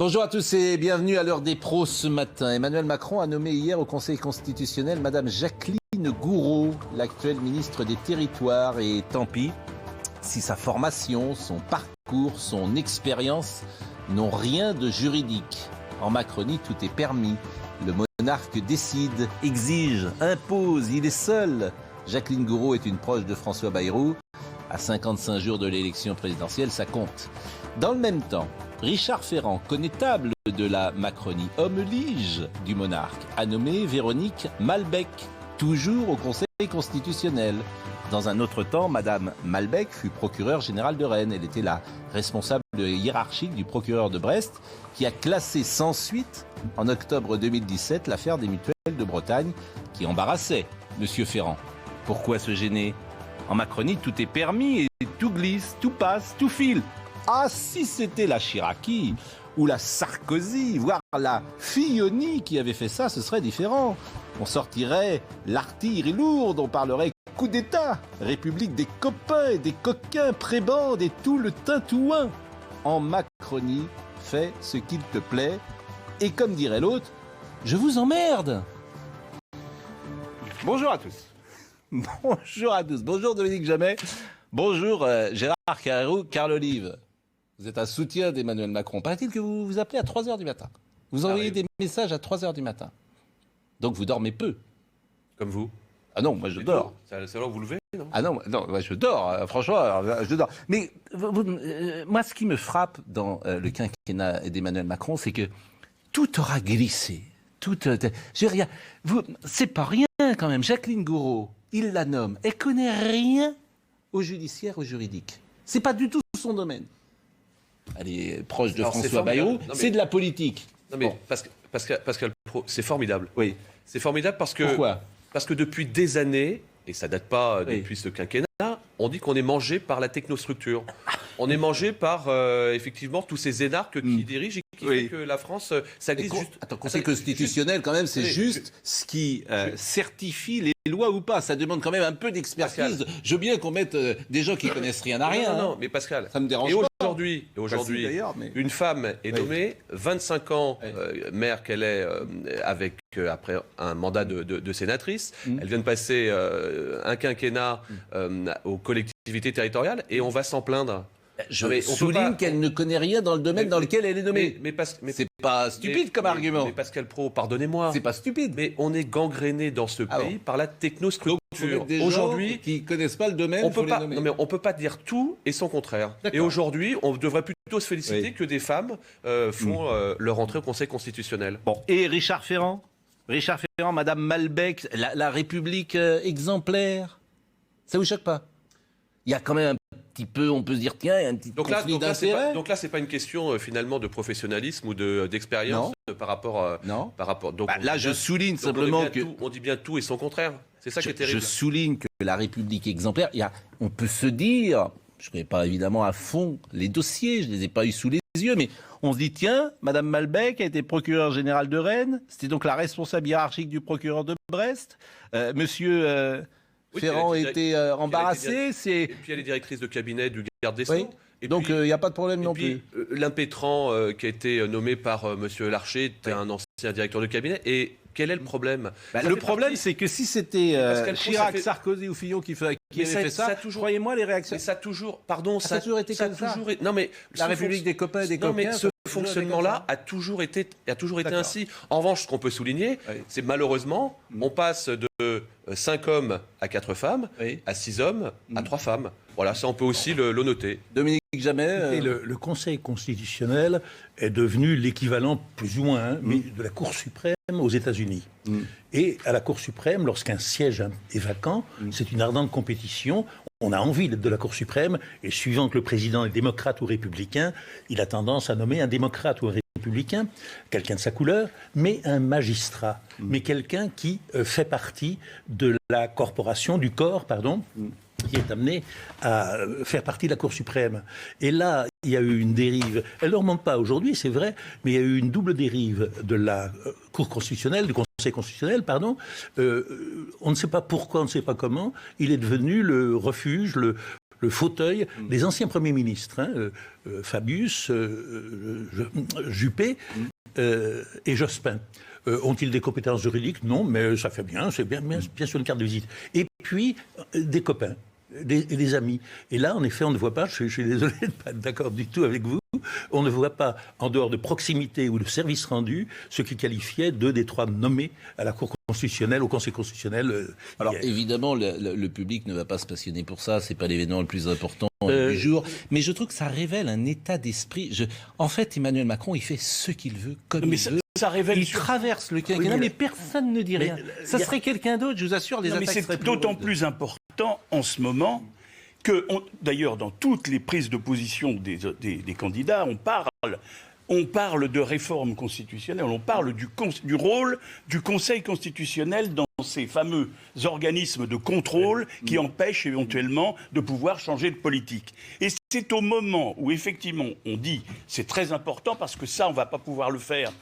Bonjour à tous et bienvenue à l'heure des pros ce matin. Emmanuel Macron a nommé hier au Conseil constitutionnel Madame Jacqueline Gourault, l'actuelle ministre des Territoires. Et tant pis si sa formation, son parcours, son expérience n'ont rien de juridique. En Macronie, tout est permis. Le monarque décide, exige, impose, il est seul. Jacqueline Gourault est une proche de François Bayrou. À 55 jours de l'élection présidentielle, ça compte. Dans le même temps, Richard Ferrand, connétable de la Macronie, homme lige du monarque, a nommé Véronique Malbec, toujours au Conseil constitutionnel. Dans un autre temps, Madame Malbec fut procureure générale de Rennes. Elle était la responsable hiérarchique du procureur de Brest, qui a classé sans suite, en octobre 2017, l'affaire des mutuelles de Bretagne, qui embarrassait Monsieur Ferrand. Pourquoi se gêner ? En Macronie, tout est permis et tout glisse, tout passe, tout file. Ah, si c'était la Chiraki ou la Sarkozy, voire la Filloni qui avait fait ça, ce serait différent. On sortirait l'artillerie lourde, on parlerait coup d'État, République des copains et des coquins, prébendes et tout le tintouin. En Macronie, fais ce qu'il te plaît. Et comme dirait l'autre, je vous emmerde. Bonjour à tous. Bonjour à tous. Bonjour Dominique Jamais. Bonjour Gérard Carl Olive. Vous êtes un soutien d'Emmanuel Macron. Paraît-il que vous vous appelez à 3h du matin. Vous envoyez des messages à 3h du matin. Donc vous dormez peu. Comme vous. Ah non, moi je dors. C'est alors que vous levez, non? Ah non, moi, je dors. Franchement, je dors. Mais moi, ce qui me frappe dans le quinquennat d'Emmanuel Macron, c'est que tout aura glissé. C'est pas rien quand même. Jacqueline Gourault, il la nomme. Elle connaît rien au judiciaire, au juridique. C'est pas du tout son domaine. Elle est proche de François Bayrou. C'est de la politique. Non mais Pascal Pro, c'est formidable. Oui. C'est formidable parce que. Pourquoi ? Parce que depuis des années, et ça date pas depuis ce quinquennat, on dit qu'on est mangé par la technostructure. On est mangé par, effectivement, tous ces énarques qui dirigent et qui fait que la France, ça glisse juste... Attends, Conseil constitutionnel, quand même, c'est juste ce qui certifie les lois ou pas. Ça demande quand même un peu d'expertise. Pascal. Je veux bien qu'on mette des gens qui connaissent rien à rien. Non, mais Pascal, ça me dérange pas. Aujourd'hui, une femme est nommée, 25 ans, maire qu'elle est, après un mandat de sénatrice. Elle vient de passer un quinquennat aux collectivités territoriales et on va s'en plaindre. Je souligne qu'elle ne connaît rien dans le domaine dans lequel elle est nommée. C'est pas stupide comme argument. Mais Pascal Pro, pardonnez-moi. C'est pas stupide. Mais on est gangréné dans ce pays par la technostructure. Aujourd'hui, qui connaissent pas le domaine, on peut pas dire tout et son contraire. Et aujourd'hui, on devrait plutôt se féliciter que des femmes font leur entrée au Conseil constitutionnel. Bon. Et Richard Ferrand, Madame Malbec, la République exemplaire, ça vous choque pas? Il y a quand même un petit peu, on peut se dire, tiens, il y a un petit conflit d'intérêts. Donc là, c'est pas une question finalement de professionnalisme ou d'expérience par rapport. Donc là, je souligne simplement que on dit bien tout et son contraire. C'est ça qui est terrible. Je souligne que la République exemplaire, on peut se dire, je ne connais pas évidemment à fond les dossiers, je ne les ai pas eu sous les yeux, mais on se dit, tiens, Madame Malbec a été procureure générale de Rennes, c'était donc la responsable hiérarchique du procureur de Brest. Monsieur Ferrand était embarrassé. Et puis elle est directrice de cabinet du garde des Sceaux. Oui. Et donc il n'y a pas de problème non plus. L'impétrant qui a été nommé par Monsieur Larcher était un ancien directeur de cabinet. Et quel est le problème? Le problème, c'est que si c'était Chirac, Sarkozy ou Fillon qui avait fait ça, croyez-moi, les réactions... Mais ça a toujours... Pardon, ça a toujours été comme ça. Non, mais la République des copains et des coquins... mais ce fonctionnement-là a toujours été ainsi. En revanche, ce qu'on peut souligner, c'est malheureusement, on passe de 5 hommes à 4 femmes, à 6 hommes à 3 femmes. Voilà, ça on peut aussi le noter. Dominique Jamais... Le Conseil constitutionnel est devenu l'équivalent, plus ou moins, mais de la Cour suprême aux États-Unis. Et à la Cour suprême, lorsqu'un siège est vacant, c'est une ardente compétition. On a envie d'être de la Cour suprême, et suivant que le président est démocrate ou républicain, il a tendance à nommer un démocrate ou un républicain, quelqu'un de sa couleur, mais un magistrat, mais quelqu'un qui fait partie de la corporation, du corps, pardon, qui est amené à faire partie de la Cour suprême. Et là, il y a eu une dérive. Elle ne remonte pas aujourd'hui, c'est vrai, mais il y a eu une double dérive de la Cour constitutionnelle, du Conseil constitutionnel, pardon. On ne sait pas pourquoi, on ne sait pas comment. Il est devenu le refuge, le fauteuil des anciens premiers ministres, Fabius, Juppé et Jospin. Ont-ils des compétences juridiques? Non, mais ça fait bien, c'est bien sur une carte de visite. Et puis, des copains. Des amis. Et là, en effet, on ne voit pas, je suis désolé de ne pas être d'accord du tout avec vous, on ne voit pas, en dehors de proximité ou de service rendu, ce qui qualifiait 2 des 3 nommés à la Cour constitutionnelle, au Conseil constitutionnel. Alors, évidemment, le public ne va pas se passionner pour ça, c'est pas l'événement le plus important du jour, mais je trouve que ça révèle un état d'esprit. En fait, Emmanuel Macron, il fait ce qu'il veut, comme il veut. Il traverse le quinquennat, mais personne ne dit rien. Ça serait quelqu'un d'autre, je vous assure, les attaques seraient c'est d'autant plus important en ce moment que, d'ailleurs, dans toutes les prises de position des candidats, on parle de réforme constitutionnelle, on parle du rôle du Conseil constitutionnel dans ces fameux organismes de contrôle qui empêchent éventuellement de pouvoir changer de politique. Et c'est au moment où, effectivement, on dit c'est très important parce que ça, on ne va pas pouvoir le faire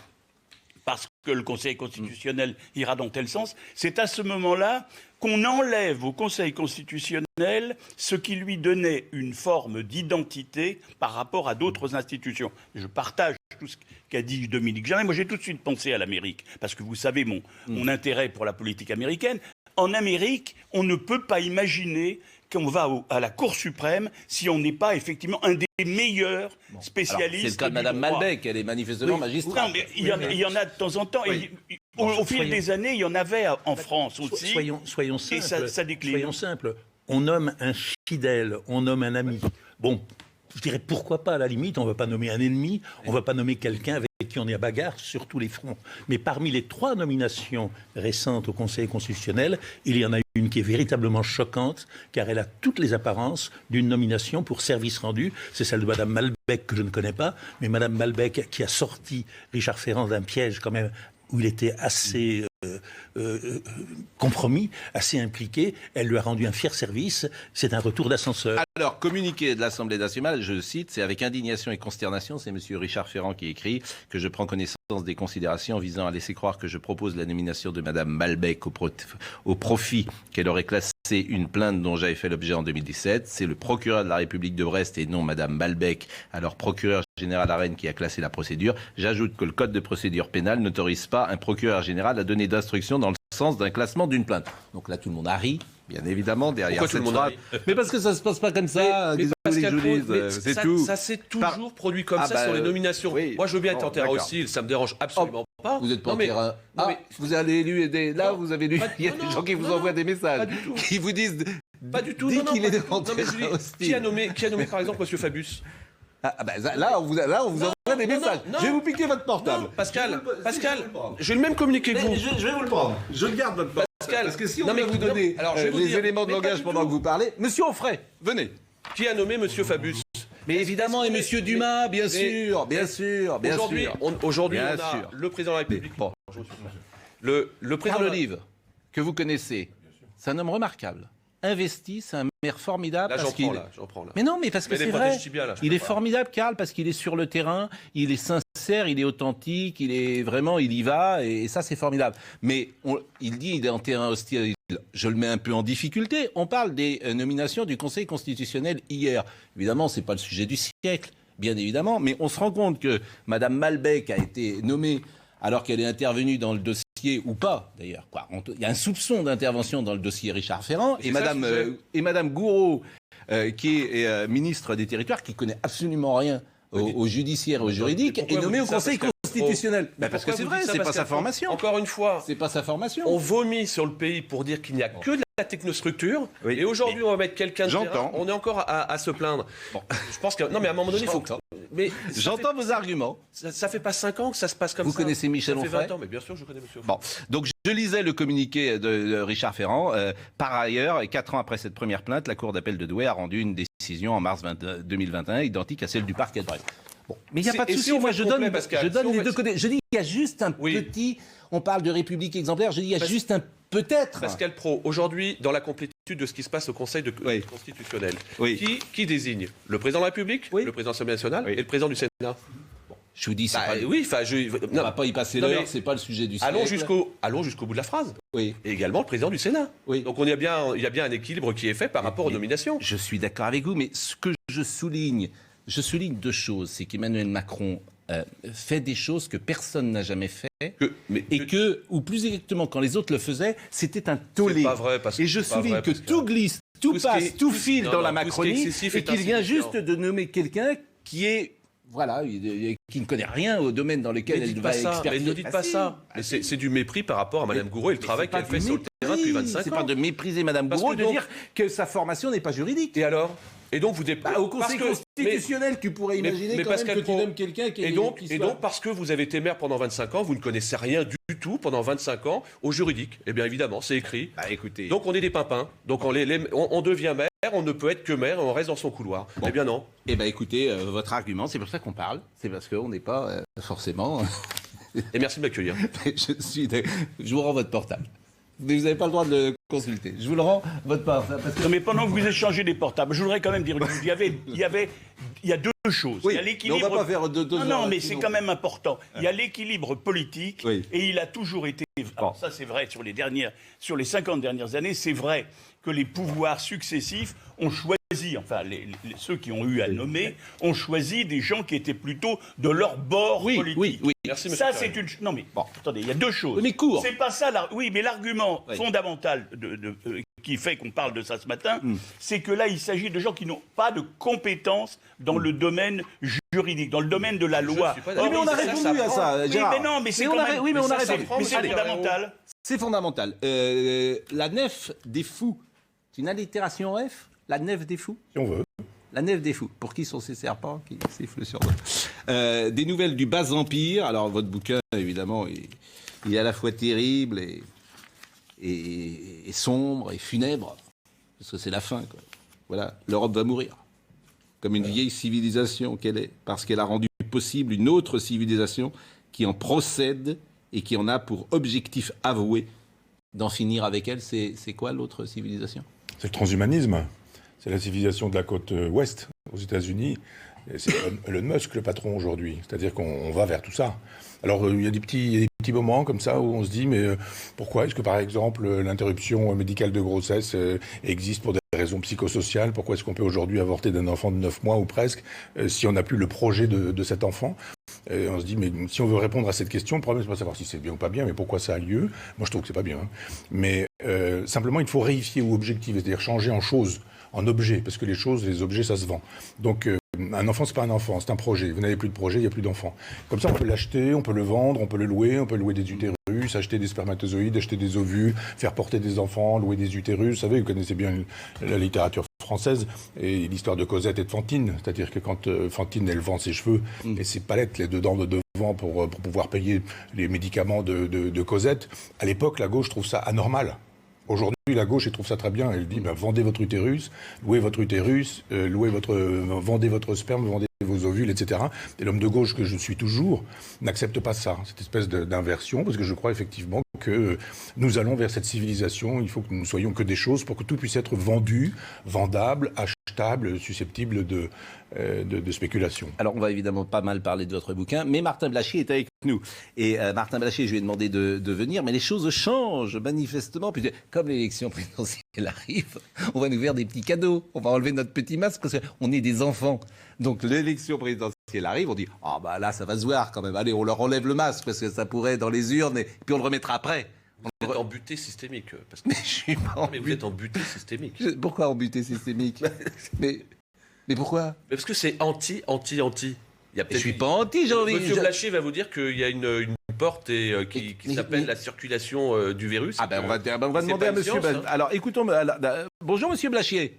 parce que le Conseil constitutionnel ira dans tel sens, c'est à ce moment-là qu'on enlève au Conseil constitutionnel ce qui lui donnait une forme d'identité par rapport à d'autres institutions. Je partage tout ce qu'a dit Dominique Jarret. Moi, j'ai tout de suite pensé à l'Amérique, parce que vous savez mon intérêt pour la politique américaine. En Amérique, on ne peut pas imaginer qu'on va à la Cour suprême si on n'est pas effectivement un des meilleurs spécialistes. C'est le cas de Mme Malbec, elle est manifestement magistrate. Non, mais il y en a de temps en temps. Oui. Au fil des années, il y en avait en France aussi. Soyons simples. Et ça décline. Soyons simples. On nomme un fidèle, on nomme un ami. Bon, je dirais pourquoi pas à la limite, on ne va pas nommer un ennemi, on ne va pas nommer quelqu'un avec qui on est à bagarre sur tous les fronts. Mais parmi les 3 nominations récentes au Conseil constitutionnel, il y en a une qui est véritablement choquante, car elle a toutes les apparences d'une nomination pour service rendu. C'est celle de Mme Malbec, que je ne connais pas, mais Mme Malbec qui a sorti Richard Ferrand d'un piège quand même où il était assez compromis, assez impliqué. Elle lui a rendu un fier service. C'est un retour d'ascenseur. Alors, communiqué de l'Assemblée nationale, je cite, c'est avec indignation et consternation, c'est M. Richard Ferrand qui écrit, que je prends connaissance des considérations visant à laisser croire que je propose la nomination de Mme Malbec au profit qu'elle aurait classé une plainte dont j'avais fait l'objet en 2017. C'est le procureur de la République de Brest et non Mme Malbec, alors procureur général à Rennes, qui a classé la procédure. J'ajoute que le code de procédure pénale n'autorise pas un procureur général à donner d'instructions dans le sens d'un classement d'une plainte. Donc là, tout le monde a ri, bien évidemment, derrière cette phrase. Mais parce que ça se passe pas comme ça. Mais Pascal Praud, c'est tout. Ça s'est toujours produit comme ça sur les nominations. Oui. Moi, je veux bien être en terrain hostile, ça me dérange absolument pas. Vous êtes pas en terrain. Vous avez lu vous avez lu. Il y a des gens qui vous envoient des messages, qui vous disent. Pas du tout. Dès qu'il est en terrain hostile. Qui a nommé par exemple M. Fabius? Là, on vous envoie des messages. Je vais vous piquer votre portable. Non, Pascal, j'ai le même communiqué que vous. Je vais vous le prendre. Je le garde votre portable. Pascal, parce que si on veut vous donner les éléments de langage pendant que vous parlez, Monsieur Onfray, venez. Qui a nommé M. Fabius? Mais évidemment, et M. Dumas, bien sûr. Aujourd'hui, on a le président de la République. Bon. Le président Olive, que vous connaissez, c'est un homme remarquable. Investi, c'est un maire formidable. Là, j'en prends là. Mais non, mais parce que c'est vrai. Il est formidable, Karl, parce qu'il est sur le terrain, il est sincère, il est authentique, il y va, et ça, c'est formidable. Mais il dit, il est en terrain hostile. Je le mets un peu en difficulté. On parle des nominations du Conseil constitutionnel hier. Évidemment, c'est pas le sujet du siècle, bien évidemment, mais on se rend compte que Mme Malbec a été nommée alors qu'elle est intervenue dans le dossier, ou pas d'ailleurs. Il y a un soupçon d'intervention dans le dossier Richard Ferrand, et Mme Gourault, qui est ministre des Territoires, qui connaît absolument rien au judiciaire et au juridique, est nommée au Conseil constitutionnel. Parce que c'est vrai, c'est pas sa formation. Encore une fois, c'est pas sa formation. On vomit sur le pays pour dire qu'il n'y a que de la technostructure, et aujourd'hui on va mettre quelqu'un de terrain. On est encore à se plaindre. Bon. Je pense que non, mais à un moment donné, il faut que... Mais j'entends vos arguments. Ça fait pas 5 ans que ça se passe comme ça. Vous connaissez Michel Onfray? Ça fait 20 ans, mais bien sûr, je connais Monsieur Onfray. Bon, donc je lisais le communiqué de Richard Ferrand. Par ailleurs, et 4 ans après cette première plainte, la Cour d'appel de Douai a rendu une décision en mars 2021 identique à celle du parquet de Brest. Bon, mais il n'y a pas de souci. Moi, je donne les deux côtés. Je dis qu'il y a juste un petit. On parle de république exemplaire. Je dis qu'il y a juste un peut-être. Pascal Praud, aujourd'hui, dans la complétude de ce qui se passe au Conseil constitutionnel, qui désigne le président de la République, le président de l'Assemblée nationale et le président du Sénat? Je vous dis, on ne va pas y passer l'heure, c'est pas le sujet du siècle. Allons jusqu'au bout de la phrase. Oui. Et également le président du Sénat. Oui. Donc il y a bien un équilibre qui est fait par rapport aux nominations. Je suis d'accord avec vous, mais ce que je souligne deux choses. C'est qu'Emmanuel Macron fait des choses que personne n'a jamais fait, ou plus exactement, quand les autres le faisaient, c'était un tollé. C'est pas vrai, parce que et je souligne que tout glisse, tout passe, tout file dans la Macronie, et qu'il vient juste de nommer quelqu'un qui est... Voilà, qui ne connaît rien au domaine dans lequel elle va expertiser. Mais ne dites pas ça. Mais c'est du mépris par rapport à Mme Gourault et le travail qu'elle fait sur le terrain depuis 25 ans. C'est pas de mépriser Mme Gourault, de dire que sa formation n'est pas juridique. Et alors ? Et donc au Conseil constitutionnel, tu pourrais imaginer quand même que tu nommes quelqu'un qui est... Et donc, parce que vous avez été maire pendant 25 ans, vous ne connaissez rien du tout pendant 25 ans au juridique. Eh bien évidemment, c'est écrit. Écoutez... Donc on est des pimpins. Donc on devient maire, on ne peut être que maire et on reste dans son couloir. Eh bien non. Eh bien écoutez, votre argument, c'est pour ça qu'on parle. C'est parce qu'on n'est pas forcément... Et merci de m'accueillir. Je vous rends votre portable. Mais vous n'avez pas le droit de le consulter. Je vous le rends, votre portable. Non, mais pendant que vous échangez des portables, je voudrais quand même dire, il y a deux choses. Oui, il y a l'équilibre... on ne va pas faire deux heures. Non, mais c'est quand même important. Il y a l'équilibre politique, et il a toujours été... Alors, ça, c'est vrai sur les 50 dernières années, c'est vrai que les pouvoirs successifs ont choisi, enfin, ceux qui ont eu à nommer, ont choisi des gens qui étaient plutôt de leur bord politique. Oui. Merci, ça, c'est une... Non, mais attendez, il y a deux choses. Mais court. C'est pas ça... Oui, mais l'argument fondamental qui fait qu'on parle de ça ce matin, c'est que là, il s'agit de gens qui n'ont pas de compétences dans le domaine juridique, dans le domaine de la loi. Mais on a répondu à ça, Gérard. Oui, mais non, mais c'est quand même... Oui, mais on a répondu. Mais c'est fondamental. C'est fondamental. La nef des fous, c'est une allitération F, la nef des fous. Si on veut. La nef des fous. Pour qui sont ces serpents qui sifflent sur nous? Des nouvelles du bas empire. Alors, votre bouquin, évidemment, il est à la fois terrible et sombre et funèbre, parce que c'est la fin, quoi. Voilà, l'Europe va mourir, comme une vieille civilisation qu'elle est, parce qu'elle a rendu possible une autre civilisation qui en procède et qui en a pour objectif avoué d'en finir avec elle. C'est quoi l'autre civilisation? C'est le transhumanisme. C'est la civilisation de la côte ouest, aux États-Unis. C'est Elon Musk, le patron, aujourd'hui. C'est-à-dire qu'on va vers tout ça. Alors, il y a des petits moments comme ça où on se dit, mais pourquoi est-ce que, par exemple, l'interruption médicale de grossesse existe pour des raisons psychosociales? Pourquoi est-ce qu'on peut aujourd'hui avorter d'un enfant de 9 mois ou presque si on n'a plus le projet de cet enfant? On se dit, mais si on veut répondre à cette question, le problème, c'est pas savoir si c'est bien ou pas bien, mais pourquoi ça a lieu. Moi, je trouve que c'est pas bien. Hein. Mais simplement, il faut réifier ou objectiver, c'est-à-dire changer en chose, en objet, parce que les objets, ça se vend. Donc, un enfant, c'est pas un enfant, c'est un projet. Vous n'avez plus de projet, il n'y a plus d'enfant. Comme ça, on peut l'acheter, on peut le vendre, on peut le louer, on peut louer des utérus, acheter des spermatozoïdes, acheter des ovules, faire porter des enfants, louer des utérus. Vous savez, vous connaissez bien la littérature française et l'histoire de Cosette et de Fantine. C'est-à-dire que quand Fantine, elle vend ses cheveux et ses palettes, les deux dents de devant pour pouvoir payer les médicaments de Cosette, à l'époque, la gauche trouve ça anormal. Aujourd'hui, la gauche, elle trouve ça très bien. Elle dit, vendez votre utérus, vendez votre sperme, vendez vos ovules, etc. Et l'homme de gauche que je suis toujours n'accepte pas ça, cette espèce d'inversion, parce que je crois effectivement que nous allons vers cette civilisation. Il faut que nous ne soyons que des choses pour que tout puisse être vendu, vendable, achetable, susceptible de spéculation. Alors, on va évidemment pas mal parler de votre bouquin, mais Martin Blachier est avec nous. Et Martin Blachier, je lui ai demandé de venir, mais les choses changent manifestement. Puis, comme l'élection présidentielle arrive, on va nous faire des petits cadeaux. On va enlever notre petit masque parce qu'on est des enfants. Donc, l'élection présidentielle arrive, on dit « Ah, bah là, ça va se voir quand même. Allez, on leur enlève le masque parce que ça pourrait être dans les urnes et puis on le remettra après. » Vous êtes en butée systémique. Parce que... Mais je suis pas en mais vous êtes en butée systémique. Pourquoi en butée systémique? mais pourquoi? Parce que c'est anti. Je suis pas anti, j'ai envie. Monsieur Blachier va vous dire qu'il y a une porte qui s'appelle la circulation du virus. Ah ben on va demander à monsieur... Alors écoutons... Bonjour monsieur Blachier.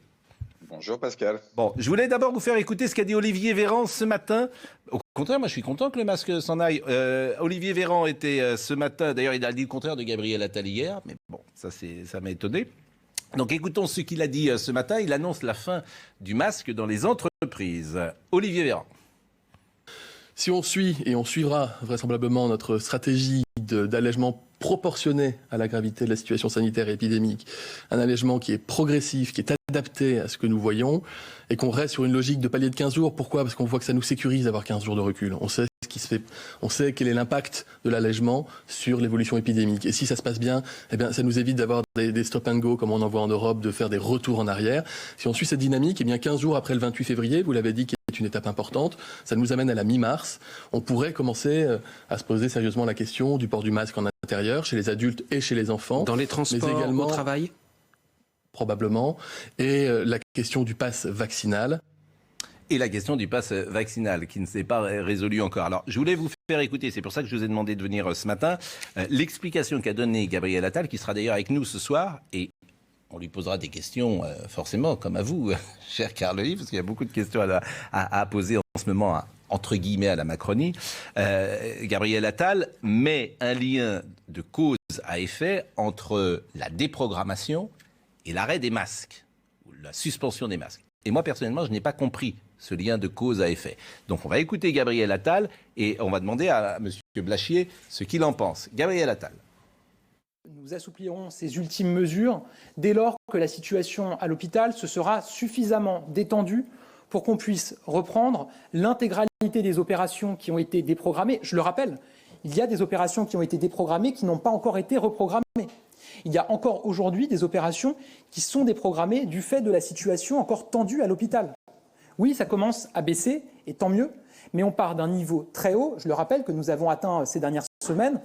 Bonjour Pascal. Bon, je voulais d'abord vous faire écouter ce qu'a dit Olivier Véran ce matin. Au contraire, moi je suis content que le masque s'en aille. Olivier Véran était ce matin, d'ailleurs il a dit le contraire de Gabriel Attal hier, mais bon, ça m'a étonné. Donc écoutons ce qu'il a dit ce matin. Il annonce la fin du masque dans les entreprises. Olivier Véran. Si on suit, et on suivra vraisemblablement notre stratégie d'allègement proportionné à la gravité de la situation sanitaire et épidémique, un allègement qui est progressif, qui est adapté à ce que nous voyons, et qu'on reste sur une logique de palier de 15 jours. Pourquoi ? Parce qu'on voit que ça nous sécurise d'avoir 15 jours de recul. On sait ce qui se fait, on sait quel est l'impact de l'allègement sur l'évolution épidémique. Et si ça se passe bien, eh bien, ça nous évite d'avoir des stop and go comme on en voit en Europe, de faire des retours en arrière. Si on suit cette dynamique, eh bien 15 jours après le 28 février, vous l'avez dit, qui est une étape importante, ça nous amène à la mi-mars. On pourrait commencer à se poser sérieusement la question du port du masque en intérieur, chez les adultes et chez les enfants. Dans les transports, mais également, au travail ? Probablement. Et la question du pass vaccinal. Et la question du pass vaccinal, qui ne s'est pas résolue encore. Alors, je voulais vous faire écouter, c'est pour ça que je vous ai demandé de venir ce matin, l'explication qu'a donnée Gabriel Attal, qui sera d'ailleurs avec nous ce soir, et on lui posera des questions, forcément, comme à vous, cher Carl-Olive, parce qu'il y a beaucoup de questions à poser en ce moment, entre guillemets, à la Macronie. Gabriel Attal met un lien de cause à effet entre la déprogrammation et l'arrêt des masques, ou la suspension des masques. Et moi, personnellement, je n'ai pas compris ce lien de cause à effet. Donc, on va écouter Gabriel Attal et on va demander à M. Blachier ce qu'il en pense. Gabriel Attal. Nous assouplirons ces ultimes mesures dès lors que la situation à l'hôpital se sera suffisamment détendue pour qu'on puisse reprendre l'intégralité des opérations qui ont été déprogrammées. Je le rappelle, il y a des opérations qui ont été déprogrammées qui n'ont pas encore été reprogrammées. Il y a encore aujourd'hui des opérations qui sont déprogrammées du fait de la situation encore tendue à l'hôpital. Oui, ça commence à baisser, et tant mieux, mais on part d'un niveau très haut. Je le rappelle que nous avons atteint ces dernières semaines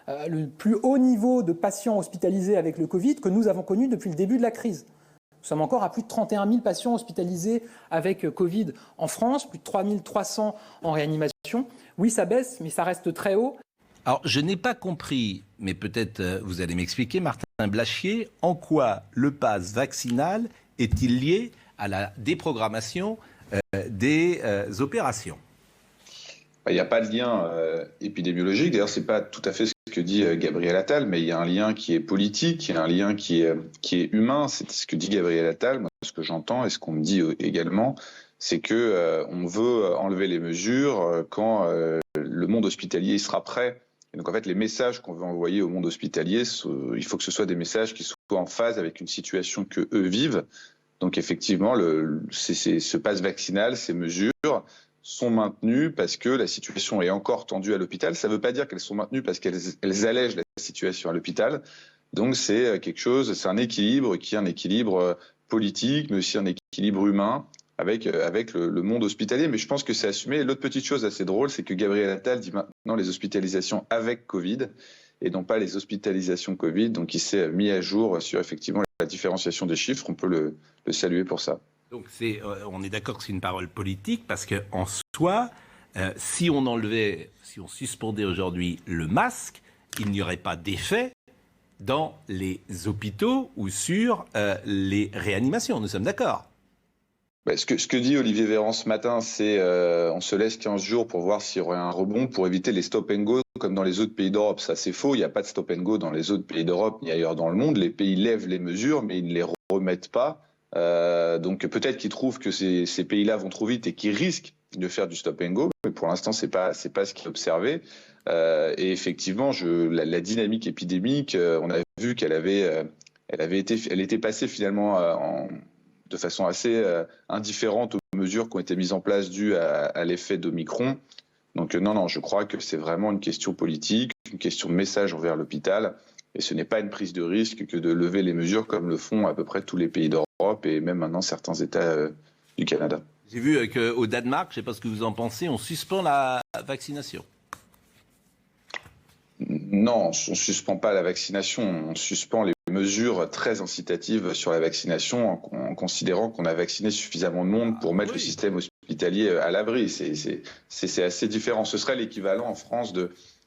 le plus haut niveau de patients hospitalisés avec le Covid que nous avons connu depuis le début de la crise. Nous sommes encore à plus de 31 000 patients hospitalisés avec Covid en France, plus de 3 300 en réanimation. Oui, ça baisse, mais ça reste très haut. Alors, je n'ai pas compris, mais peut-être vous allez m'expliquer, Martin Blachier, en quoi le pass vaccinal est-il lié à la déprogrammation des opérations ? Il n'y a pas de lien épidémiologique. D'ailleurs, ce n'est pas tout à fait ce que dit Gabriel Attal, mais il y a un lien qui est politique, il y a un lien qui est humain. C'est ce que dit Gabriel Attal. Moi, ce que j'entends et ce qu'on me dit également, c'est que on veut enlever les mesures quand le monde hospitalier sera prêt. Et donc, en fait, les messages qu'on veut envoyer au monde hospitalier, il faut que ce soit des messages qui soient en phase avec une situation que eux vivent. Donc, effectivement, ce pass vaccinal, ces mesures sont maintenues parce que la situation est encore tendue à l'hôpital. Ça ne veut pas dire qu'elles sont maintenues parce qu'elles allègent la situation à l'hôpital. Donc, c'est quelque chose, c'est un équilibre qui est un équilibre politique, mais aussi un équilibre humain avec le monde hospitalier. Mais je pense que c'est assumé. Et l'autre petite chose assez drôle, c'est que Gabriel Attal dit maintenant les hospitalisations avec Covid et non pas les hospitalisations Covid. Donc, il s'est mis à jour sur effectivement la différenciation des chiffres. On peut le saluer pour ça. Donc, on est d'accord que c'est une parole politique parce qu'en soi, si on suspendait aujourd'hui le masque, il n'y aurait pas d'effet dans les hôpitaux ou sur les réanimations. Nous sommes d'accord ? Ce que dit Olivier Véran ce matin, c'est on se laisse 15 jours pour voir s'il y aurait un rebond pour éviter les stop and go comme dans les autres pays d'Europe. Ça, c'est faux. Il n'y a pas de stop and go dans les autres pays d'Europe ni ailleurs dans le monde. Les pays lèvent les mesures, mais ils ne les remettent pas. Donc peut-être qu'ils trouvent que ces pays-là vont trop vite et qu'ils risquent de faire du stop and go. Mais pour l'instant, c'est pas ce qui est observé. Et effectivement, la dynamique épidémique, on a vu qu'elle était passée finalement de façon assez indifférente aux mesures qui ont été mises en place dues à l'effet d'Omicron. Donc non, je crois que c'est vraiment une question politique, une question de message envers l'hôpital. Et ce n'est pas une prise de risque que de lever les mesures comme le font à peu près tous les pays d'Europe et même maintenant certains États du Canada. J'ai vu qu'au Danemark, je ne sais pas ce que vous en pensez, on suspend la vaccination. Non, on ne suspend pas la vaccination, on suspend les mesures très incitatives sur la vaccination en considérant qu'on a vacciné suffisamment de monde pour mettre le système hospitalier à l'abri. C'est assez différent. Ce serait l'équivalent en France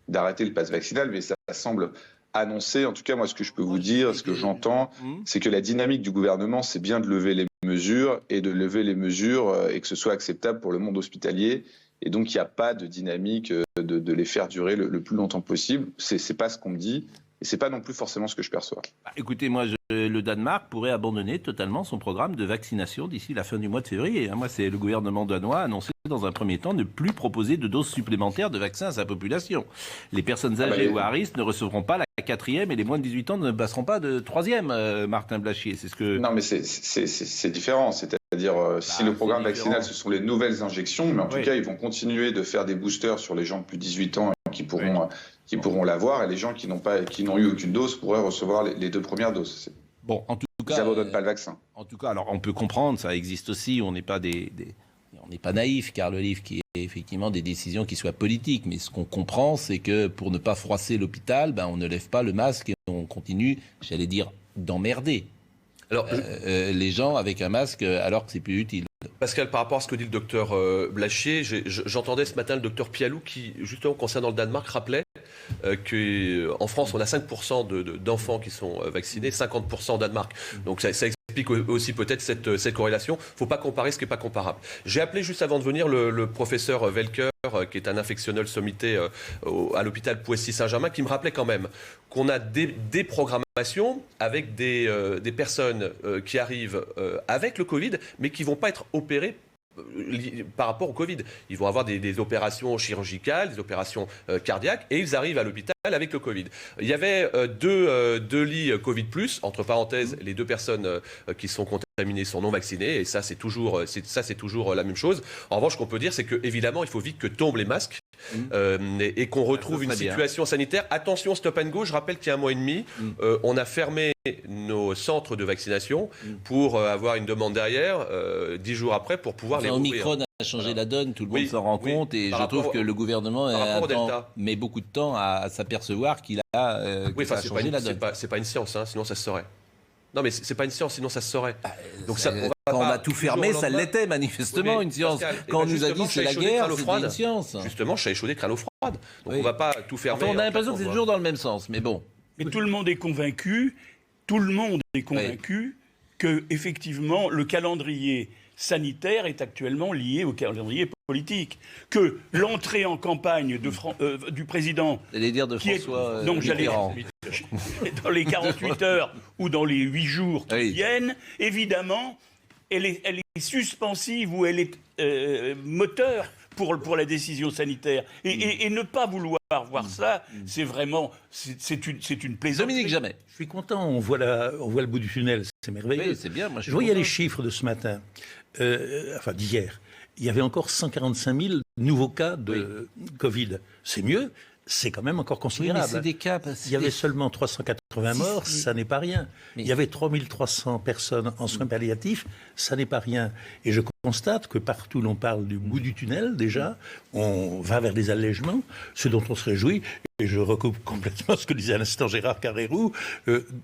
d'arrêter le pass vaccinal, mais ça semble annoncé. En tout cas, moi, ce que je peux vous dire, ce que j'entends, c'est que la dynamique du gouvernement, c'est bien de lever les mesures et de lever les mesures et que ce soit acceptable pour le monde hospitalier. Et donc, il n'y a pas de dynamique de les faire durer le plus longtemps possible. C'est pas ce qu'on me dit. Et c'est pas non plus forcément ce que je perçois. Écoutez, moi, le Danemark pourrait abandonner totalement son programme de vaccination d'ici la fin du mois de février. Moi, c'est le gouvernement danois a annoncé dans un premier temps ne plus proposer de doses supplémentaires de vaccins à sa population. Les personnes âgées ou à risque ne recevront pas la 4e et les moins de 18 ans ne passeront pas de 3e, Martin Blachier. C'est ce que... Non, mais c'est différent. C'est-à-dire, si le programme vaccinal, ce sont les nouvelles injections, mais en tout cas, ils vont continuer de faire des boosters sur les gens de plus de 18 ans qui pourront l'avoir, et les gens qui n'ont eu aucune dose pourraient recevoir les 2 premières doses. Bon, en tout cas, ils n'abandonnent pas le vaccin. En tout cas, alors on peut comprendre, ça existe aussi, on n'est pas on n'est pas naïf, car le livre qui est effectivement des décisions qui soient politiques, mais ce qu'on comprend, c'est que pour ne pas froisser l'hôpital, on ne lève pas le masque et on continue, j'allais dire, d'emmerder. Alors, les gens avec un masque alors que c'est plus utile. Pascal, par rapport à ce que dit le docteur Blachier, j'entendais ce matin le docteur Pialou qui, justement, concernant le Danemark, rappelait qu'en France, on a 5% d'enfants qui sont vaccinés, 50% au Danemark. Donc ça explique aussi peut-être cette corrélation. Il ne faut pas comparer ce qui n'est pas comparable. J'ai appelé juste avant de venir le professeur Welker, qui est un infectionneur sommité à l'hôpital Poissy-Saint-Germain, qui me rappelait quand même qu'on a des programmations avec des personnes qui arrivent avec le Covid, mais qui ne vont pas être opérées par rapport au Covid. Ils vont avoir des opérations chirurgicales, des opérations cardiaques, et ils arrivent à l'hôpital avec le Covid. Il y avait deux lits Covid+, entre parenthèses, les 2 personnes qui sont contaminées sont non vaccinées, et ça c'est toujours la même chose. En revanche, ce qu'on peut dire, c'est que évidemment, il faut vite que tombent les masques. Et qu'on retrouve une situation sanitaire. Attention, stop and go, je rappelle qu'il y a 1 mois et demi, on a fermé nos centres de vaccination pour avoir une demande derrière, 10 jours après, pour pouvoir les rouvrir. Omicron a changé la donne, tout le monde s'en rend compte, et je trouve que le gouvernement met beaucoup de temps à s'apercevoir qu'il a changé la donne. C'est pas une science, sinon ça se saurait. Non, mais c'est pas une science, sinon ça se saurait. Donc quand on a tout fermé, ça l'était manifestement une science. Pascal, quand on nous a dit c'est la guerre, c'était une science. Justement, je suis chaud des crânes froides. Donc on va pas tout fermer. Enfin, on a l'impression que c'est toujours dans le même sens, mais bon. Mais tout le monde est convaincu, que effectivement le calendrier sanitaire est actuellement lié au calendrier politique, que l'entrée en campagne du président, j'allais dire de François Mitterrand, dans les 48 heures ou dans les 8 jours qui viennent, évidemment, elle est suspensive ou elle est moteur pour la décision sanitaire. Et ne pas vouloir voir ça, c'est vraiment, c'est une plaisanterie. Dominique Jamais. Je suis content, on voit le bout du tunnel, c'est merveilleux. Oui, c'est bien, moi je voyais les chiffres de ce matin, d'hier. Il y avait encore 145 000 nouveaux cas de Covid. C'est mieux, c'est quand même encore considérable. Oui, mais c'est des cas, il y avait seulement 380 morts, ça n'est pas rien. Il y avait 3300 personnes en soins palliatifs, ça n'est pas rien. Et je constate que partout l'on parle du bout du tunnel, déjà, on va vers des allègements, ce dont on se réjouit. Et je recoupe complètement ce que disait à l'instant Gérard Carrérou.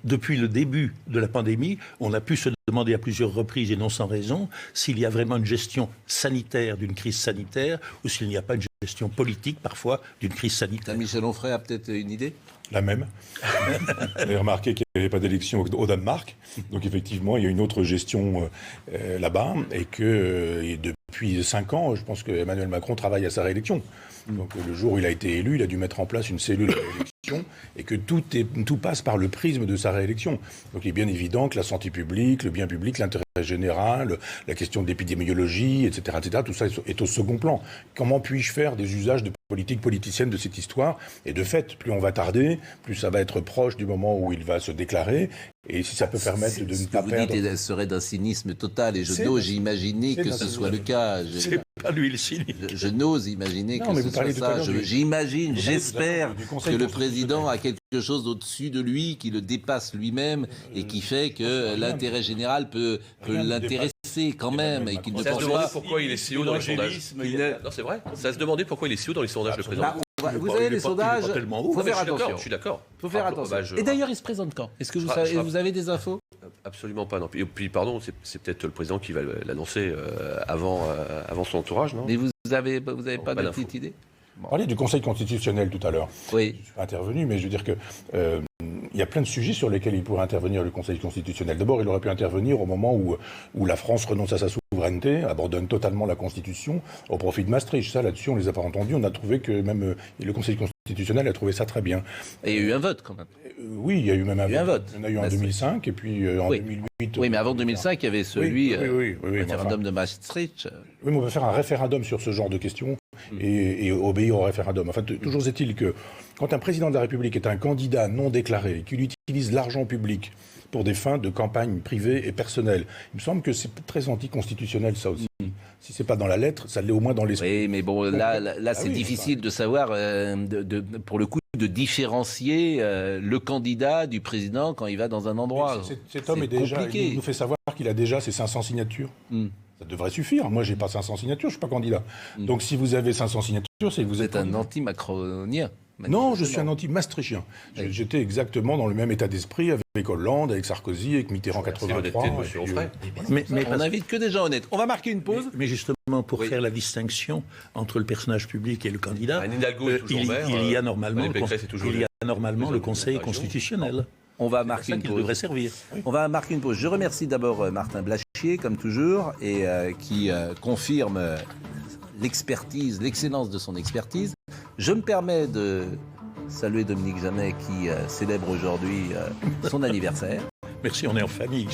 Depuis le début de la pandémie, on a pu se demander à plusieurs reprises, et non sans raison, s'il y a vraiment une gestion sanitaire d'une crise sanitaire ou s'il n'y a pas une gestion politique, parfois, d'une crise sanitaire. Michel Onfray a peut-être une idée ? La même. Vous avez remarqué qu'il n'y avait pas d'élection au Danemark. Donc effectivement, il y a une autre gestion là-bas. Et que depuis 5 ans, je pense qu'Emmanuel Macron travaille à sa réélection. Donc le jour où il a été élu, il a dû mettre en place une cellule de réélection et que tout passe par le prisme de sa réélection. Donc il est bien évident que la santé publique, le bien public, l'intérêt général, la question de l'épidémiologie, etc., tout ça est au second plan. Comment puis-je faire des usages de politique politicienne de cette histoire ? Et de fait, plus on va tarder, plus ça va être proche du moment où il va se déclarer. Et si ça peut permettre de ne pas perdre... Ce que vous dites serait d'un cynisme total, et je n'ose imaginer que ce soit le cas. C'est pas lui le cynique. Je n'ose imaginer que ce soit ça. J'imagine, j'espère que le président a quelque chose au-dessus de lui, qui le dépasse lui-même, et qui fait que l'intérêt général peut l'intéresser quand même, et qu'il ne pense pas... pourquoi il est si haut dans les sondages. Non, c'est vrai. Ça se demandait pourquoi il est si haut dans les sondages, le président. Vous avez les sondages, il faut faire attention. Je suis d'accord. Faut faire attention. Et d'ailleurs, il se présente quand ? Est-ce que vous avez des infos ? Absolument pas, non. Et puis, pardon, c'est peut-être le président qui va l'annoncer avant son entourage, non ? Mais vous avez pas de petite idée ? On parlait du Conseil constitutionnel tout à l'heure. Oui. Je suis pas intervenu, mais je veux dire que il y a plein de sujets sur lesquels il pourrait intervenir, le Conseil constitutionnel. D'abord, il aurait pu intervenir au moment où la France renonce à sa souveraineté, abandonne totalement la Constitution au profit de Maastricht. Ça, là-dessus, on ne les a pas entendus. On a trouvé que même le Conseil constitutionnel a trouvé ça très bien. Et il y a eu un vote, quand même. Oui, il y a eu même un vote. Il y en a eu en Maastricht. 2005, et puis en 2008... Oui, mais avant 2005, il y avait celui, le référendum de Maastricht. Oui, mais on peut faire un référendum sur ce genre de questions et obéir au référendum. Enfin, toujours est-il que quand un président de la République est un candidat non déclaré, qu'il utilise l'argent public pour des fins de campagne privée et personnelle, il me semble que c'est très anticonstitutionnel, ça aussi. Si c'est pas dans la lettre, ça l'est au moins dans l'esprit. Oui, mais bon, là c'est difficile de savoir, pour le coup, de différencier le candidat du président quand il va dans un endroit. Cet homme est déjà, il nous fait savoir qu'il a déjà ses 500 signatures. Ça devrait suffire. Moi, j'ai pas 500 signatures, je suis pas candidat. Donc, si vous avez 500 signatures, c'est que vous êtes un anti-macronien. Non, je suis un anti-maastrichtien. J'étais exactement dans le même état d'esprit avec Hollande, avec Sarkozy, avec Mitterrand 83. Mais on n'invite que des gens honnêtes. On va marquer une pause. Mais justement, pour faire la distinction entre le personnage public et le candidat, il y a normalement le Conseil constitutionnel. On va marquer une pause. Devrait servir. On va marquer une pause. Je remercie d'abord Martin Blachier, comme toujours, et qui confirme l'expertise, l'excellence de son expertise. Je me permets de saluer Dominique Jamais qui célèbre aujourd'hui son anniversaire. Merci, on est en famille.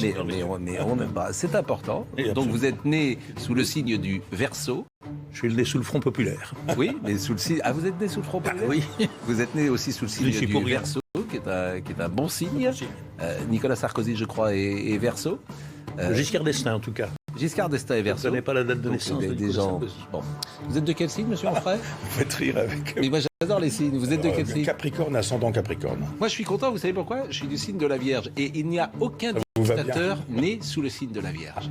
C'est important. Donc vous êtes né sous le signe du Verseau. Je suis né sous le Front populaire. Oui, mais sous le signe. Ah, vous êtes né sous le Front populaire. Oui. Vous êtes né aussi sous le signe du Verseau, qui est un bon signe. Nicolas Sarkozy, je crois, est Verseau. Giscard d'Estaing, en tout cas. Giscard d'Estaing est Verseau. Je ne connais pas la date de naissance. Des gens. Bon. Vous êtes de quel signe, monsieur Onfray? Vous faites rire avec. Mais moi, j'adore les signes. Vous êtes de quel signe? Capricorne, ascendant Capricorne. Moi, je suis content. Vous savez pourquoi? Je suis du signe de la Vierge. Et il n'y a aucun dictateur né sous le signe de la Vierge.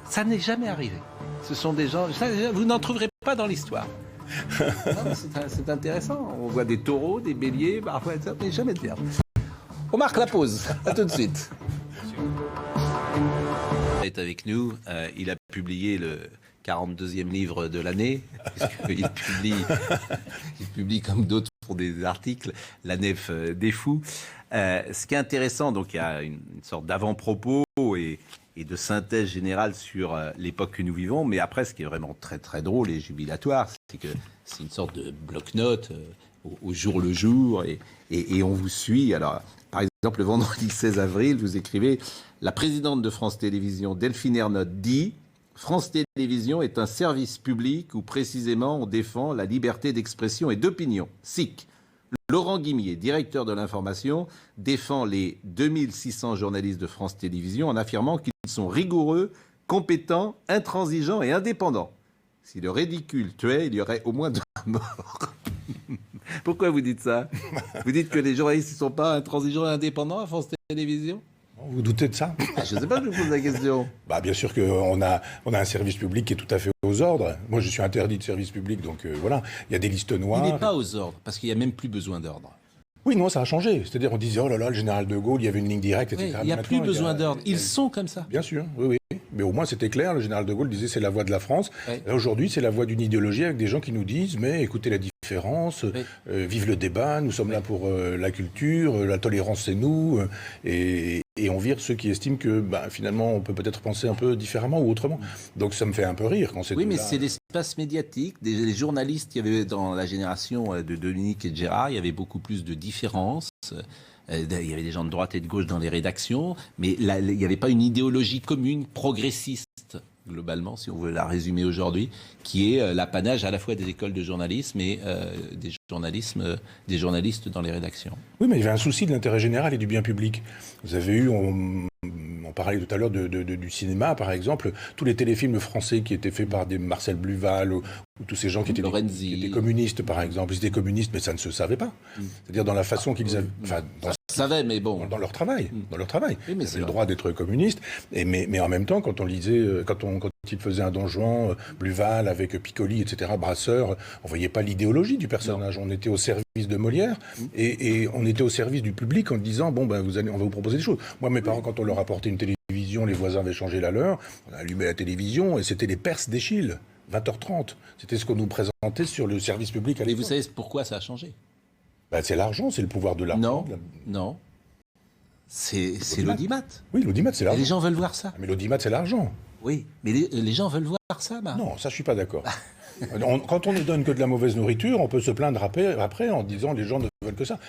Ça n'est jamais arrivé. Ce sont des gens. Vous n'en trouverez pas dans l'histoire. C'est intéressant. On voit des taureaux, des béliers, parfois, ça n'est jamais de Vierge. On marque la pause. À tout de suite. Il est avec nous. Il a publié le 42e livre de l'année. Il publie comme d'autres font des articles, La Nef des Fous. Ce qui est intéressant, donc il y a une sorte d'avant-propos et de synthèse générale sur l'époque que nous vivons. Mais après, ce qui est vraiment très très drôle et jubilatoire, c'est que c'est une sorte de bloc-notes au jour le jour et on vous suit. Alors, par exemple, le vendredi 16 avril, vous écrivez « La présidente de France Télévisions, Delphine Ernotte, dit « France Télévisions est un service public où précisément on défend la liberté d'expression et d'opinion. SIC. Laurent Guimier, directeur de l'information, défend les 2600 journalistes de France Télévisions en affirmant qu'ils sont rigoureux, compétents, intransigeants et indépendants. Si le ridicule tuait, il y aurait au moins 2 morts. » Pourquoi vous dites ça? Vous dites que les journalistes ne sont pas intransigeants et indépendants à France Télévisions? Vous doutez de ça? Je ne sais pas, je vous pose la question. Bien sûr qu'on a un service public qui est tout à fait aux ordres. Moi, je suis interdit de service public, donc voilà. Il y a des listes noires. Il n'est pas aux ordres, parce qu'il n'y a même plus besoin d'ordre. Oui, non, ça a changé. C'est-à-dire, on disait, oh là là, le général de Gaulle, il y avait une ligne directe, etc. Oui, il n'y a plus besoin d'ordre. Ils sont comme ça. Bien sûr, oui. Mais au moins, c'était clair. Le général de Gaulle disait, c'est la voix de la France. Oui. Là, aujourd'hui, c'est la voix d'une idéologie avec des gens qui nous disent, mais écoutez la différence, vive le débat, nous sommes là pour la culture, la tolérance, c'est nous. Et on vire ceux qui estiment que finalement, on peut peut-être penser un peu différemment ou autrement. Donc, ça me fait un peu rire quand c'est. Oui, mais c'est l'espace médiatique. Les journalistes, il y avait dans la génération de Dominique et de Gérard, il y avait beaucoup plus de différences. Il y avait des gens de droite et de gauche dans les rédactions, mais là, il n'y avait pas une idéologie commune progressiste, globalement, si on veut la résumer aujourd'hui, qui est l'apanage à la fois des écoles de journalisme et des journalistes dans les rédactions. Oui, mais il y avait un souci de l'intérêt général et du bien public. Vous avez eu, on parlait tout à l'heure du cinéma, par exemple, tous les téléfilms français qui étaient faits par des Marcel Bluval ou tous ces gens qui étaient communistes, par exemple. Ils étaient communistes, mais ça ne se savait pas. C'est-à-dire dans la façon qu'ils avaient... savait, mais bon. Dans leur travail. Oui, mais c'est le droit d'être communiste. Mais en même temps, quand on lisait, quand il faisait un Don Juan, Bluval avec Piccoli, etc., Brasseur, on voyait pas l'idéologie du personnage. On était au service de Molière et on était au service du public en disant on va vous proposer des choses. Moi, mes parents, quand on leur apportait une télévision, les voisins avaient changé la leur. On allumait la télévision et c'était les Perses d'Échille, 20h30. C'était ce qu'on nous présentait sur le service public à l'époque. Et vous savez pourquoi ça a changé? C'est l'argent, c'est le pouvoir de l'argent. Non. C'est l'audimat. Oui, l'audimat, c'est l'argent. Et les gens veulent voir ça. Mais l'audimat, c'est l'argent. Oui, mais les gens veulent voir ça, Marc. Non, ça, je suis pas d'accord. Quand on ne donne que de la mauvaise nourriture, on peut se plaindre après en disant les gens ne veulent que ça.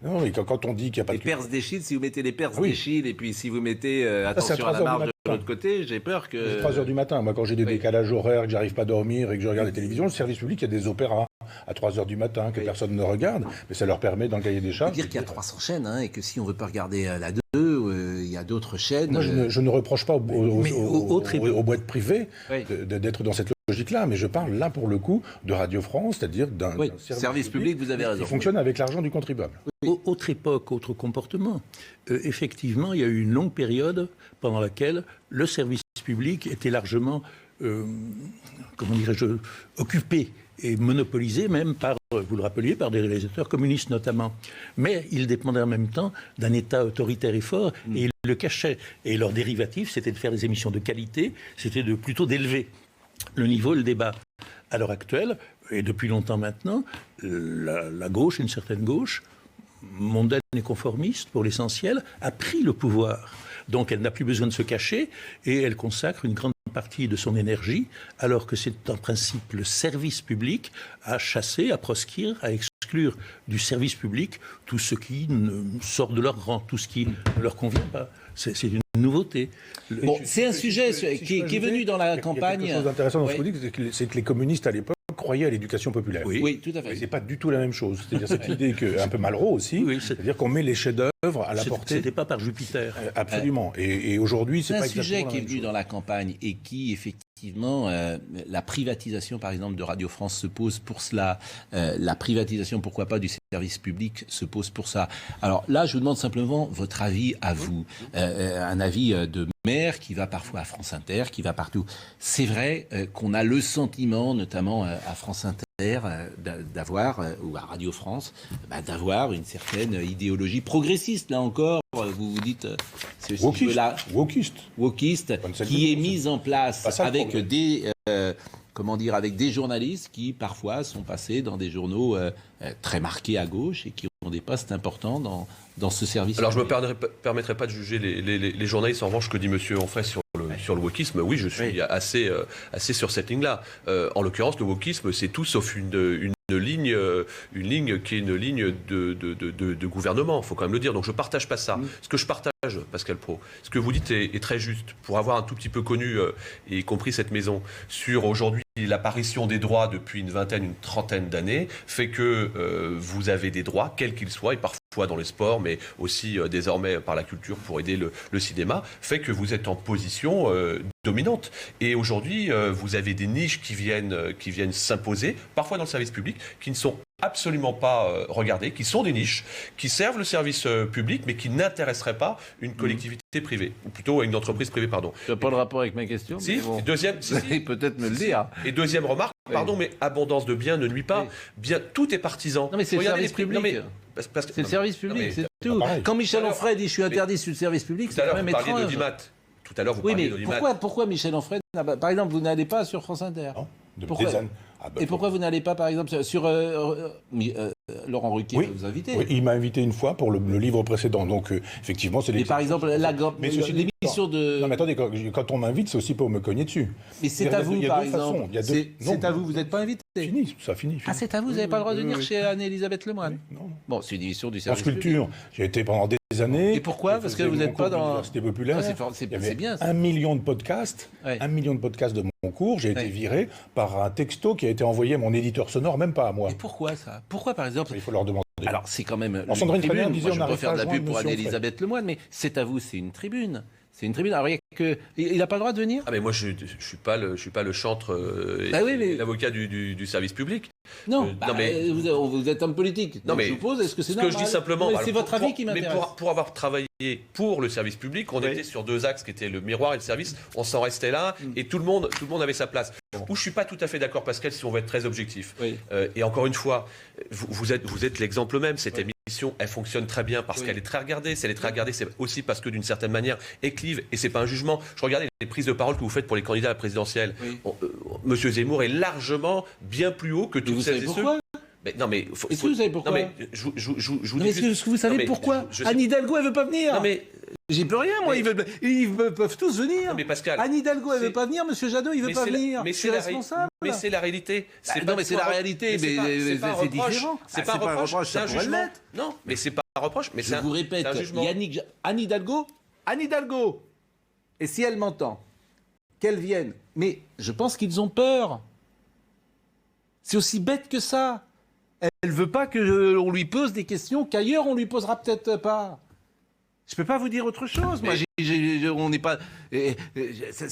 Non, mais quand on dit qu'il n'y a pas les Perses d'Échille, si vous mettez les Perses d'Échille, et puis si vous mettez attention à la marge de l'autre côté, j'ai peur que... C'est 3h du matin. Moi, quand j'ai des décalages horaires, que j'arrive pas à dormir et que je regarde la télévision, le service public, il y a des opéras à 3h du matin que personne ne regarde, mais ça leur permet dans le cahier des charges... Il faut dire qu'il y a 300 chaînes, et que si on veut pas regarder la 2, il y a d'autres chaînes... Moi, je ne reproche pas aux boîtes privées d'être dans cette logique-là, mais je parle là, pour le coup, de Radio France, c'est-à-dire d'un service public, vous avez raison. Qui fonctionne avec l'argent du contribuable. Autre époque, autre comportement. Effectivement, il y a eu une longue période pendant laquelle le service public était largement, comment dirais-je, occupé et monopolisé même par, vous le rappeliez, par des réalisateurs communistes notamment. Mais il dépendait en même temps d'un État autoritaire et fort, et il le cachait. Et leur dérivatif, c'était de faire des émissions de qualité, c'était plutôt d'élever le niveau, le débat. À l'heure actuelle, et depuis longtemps maintenant, la gauche, une certaine gauche, mondaine et conformiste pour l'essentiel, a pris le pouvoir. Donc elle n'a plus besoin de se cacher et elle consacre une grande partie de son énergie, alors que c'est en principe le service public à chasser, à proscrire, à exclure du service public tout ce qui sort de leur rang, tout ce qui ne leur convient pas. C'est une nouveauté. Bon, c'est un sujet qui est venu dans la campagne. Il y a quelque chose d'intéressant dans ce que vous dites, c'est que les communistes à l'époque croyaient à l'éducation populaire. Oui, tout à fait. Et c'est pas du tout la même chose. C'est-à-dire cette idée un peu Malraux aussi, c'est-à-dire qu'on met les chefs-d'œuvre à la portée. C'était pas par Jupiter. Absolument. Et aujourd'hui, c'est pas exactement un sujet qui est venu chose. dans la campagne et qui effectivement, la privatisation par exemple de Radio France se pose pour cela. La privatisation, pourquoi pas, du service public se pose pour ça. Alors là, je vous demande simplement votre avis à vous, un avis de maire qui va parfois à France Inter, qui va partout. C'est vrai qu'on a le sentiment, notamment à France Inter, d'avoir, ou à Radio France, d'avoir une certaine idéologie progressiste. Là encore, vous vous dites, c'est wokiste, qui est mise en place avec des... avec des journalistes qui, parfois, sont passés dans des journaux très marqués à gauche et qui ont des postes importants dans ce service. Alors, je ne me permettrai pas de juger les journalistes. En revanche, ce que dit M. Onfray sur le wokisme, oui, je suis assez sur cette ligne-là. En l'occurrence, le wokisme, c'est tout sauf une ligne qui est une ligne de gouvernement, il faut quand même le dire. Donc je ne partage pas ça. Ce que je partage, Pascal Praud, ce que vous dites est très juste. Pour avoir un tout petit peu connu, et compris cette maison, sur aujourd'hui l'apparition des droits depuis une vingtaine, une trentaine d'années, fait que vous avez des droits, quels qu'ils soient, et parfois dans les sports, mais aussi désormais par la culture pour aider le cinéma, fait que vous êtes en position dominante. Et aujourd'hui, vous avez des niches qui viennent s'imposer, parfois dans le service public, qui ne sont absolument pas regardées, qui sont des niches, qui servent le service public, mais qui n'intéresseraient pas une collectivité privée, ou plutôt une entreprise privée, pardon. Tu n'as pas le rapport avec ma question? Si, bon. Deuxième, vous allez peut-être me le dire. Et deuxième remarque, pardon, mais abondance de biens ne nuit pas. Bien, tout est partisan. Non, mais c'est le service public. C'est le service public, c'est tout. Quand Michel Onfray dit « je suis interdit sur le service public », c'est quand même étrange. Tout à l'heure, vous parliez d'audimat. Tout à l'heure, vous parliez d'audimat. Pourquoi Michel Onfray, par exemple, vous n'allez pas sur France Inter? Non, depuis des années. Et pourquoi vous n'allez pas, par exemple, sur Laurent Ruquier vous inviter? Oui, il m'a invité une fois pour le livre précédent. Donc, effectivement, c'est... Mais par exemple, l'émission de... Non, mais attendez, quand on m'invite, c'est aussi pour me cogner dessus. Mais c'est à vous, par exemple. C'est à vous, vous n'êtes pas invité. Ça finit. Ah, c'est à vous, vous n'avez pas le droit de venir chez Anne-Elisabeth Lemoine? Non. Bon, c'est une émission du service public. En sculpture, j'ai été pendant des années. Et pourquoi? Parce que vous n'êtes pas dans... l'université populaire. C'est bien, ça. 1 million de podcasts. 1 million de podcasts de mon cours. J'ai été viré par un texto qui a été envoyé à mon éditeur sonore, même pas à moi. Et pourquoi ça? Pourquoi, par exemple? Il faut leur demander. Alors, c'est quand même... Sandrine Trainer disait, on peut faire de la pub pour Anne-Elisabeth Lemoine, mais c'est à vous, c'est une tribune. C'est une tribune. Alors, il n'a pas le droit de venir? Ah, mais moi, je suis pas le chantre l'avocat du service public. Non, mais vous êtes homme politique. Non, mais je vous pose, est-ce que c'est normal? Ce que je dis simplement... C'est votre avis qui m'intéresse. Mais pour avoir travaillé pour le service public, on était sur deux axes qui étaient le miroir et le service. On s'en restait là et tout le monde avait sa place. Où je suis pas tout à fait d'accord, Pascal, si on veut être très objectif. Et encore une fois, vous êtes l'exemple même. Cette émission, elle fonctionne très bien parce qu'elle est très regardée. Si elle est très regardée, c'est aussi parce que d'une certaine manière, elle clive. Et c'est pas un jugement. Je regardais les prises de parole que vous faites pour les candidats à la présidentielle. Monsieur Zemmour est largement bien plus haut que tous celles et ceux. Mais non, mais est-ce que vous savez pourquoi? Non, mais je vous dis. Est-ce que vous savez pourquoi Anne Hidalgo, elle veut pas venir? Non, mais J'y peux rien, moi. Ils peuvent tous venir. Non, mais Pascal, Anne Hidalgo, elle veut pas venir. Monsieur Jadot, il veut pas venir. Mais c'est responsable. Mais c'est la réalité. Non, mais c'est la réalité. Mais c'est différent. C'est pas un reproche, c'est un jugement. Non, mais c'est pas un reproche, mais c'est un jugement. Je vous répète, Anne Hidalgo, et si elle m'entend, qu'elle vienne. Mais je pense qu'ils ont peur. C'est aussi bête que ça. Elle veut pas qu'on lui pose des questions qu'ailleurs on lui posera peut-être pas. Je peux pas vous dire autre chose. Moi, on n'est pas.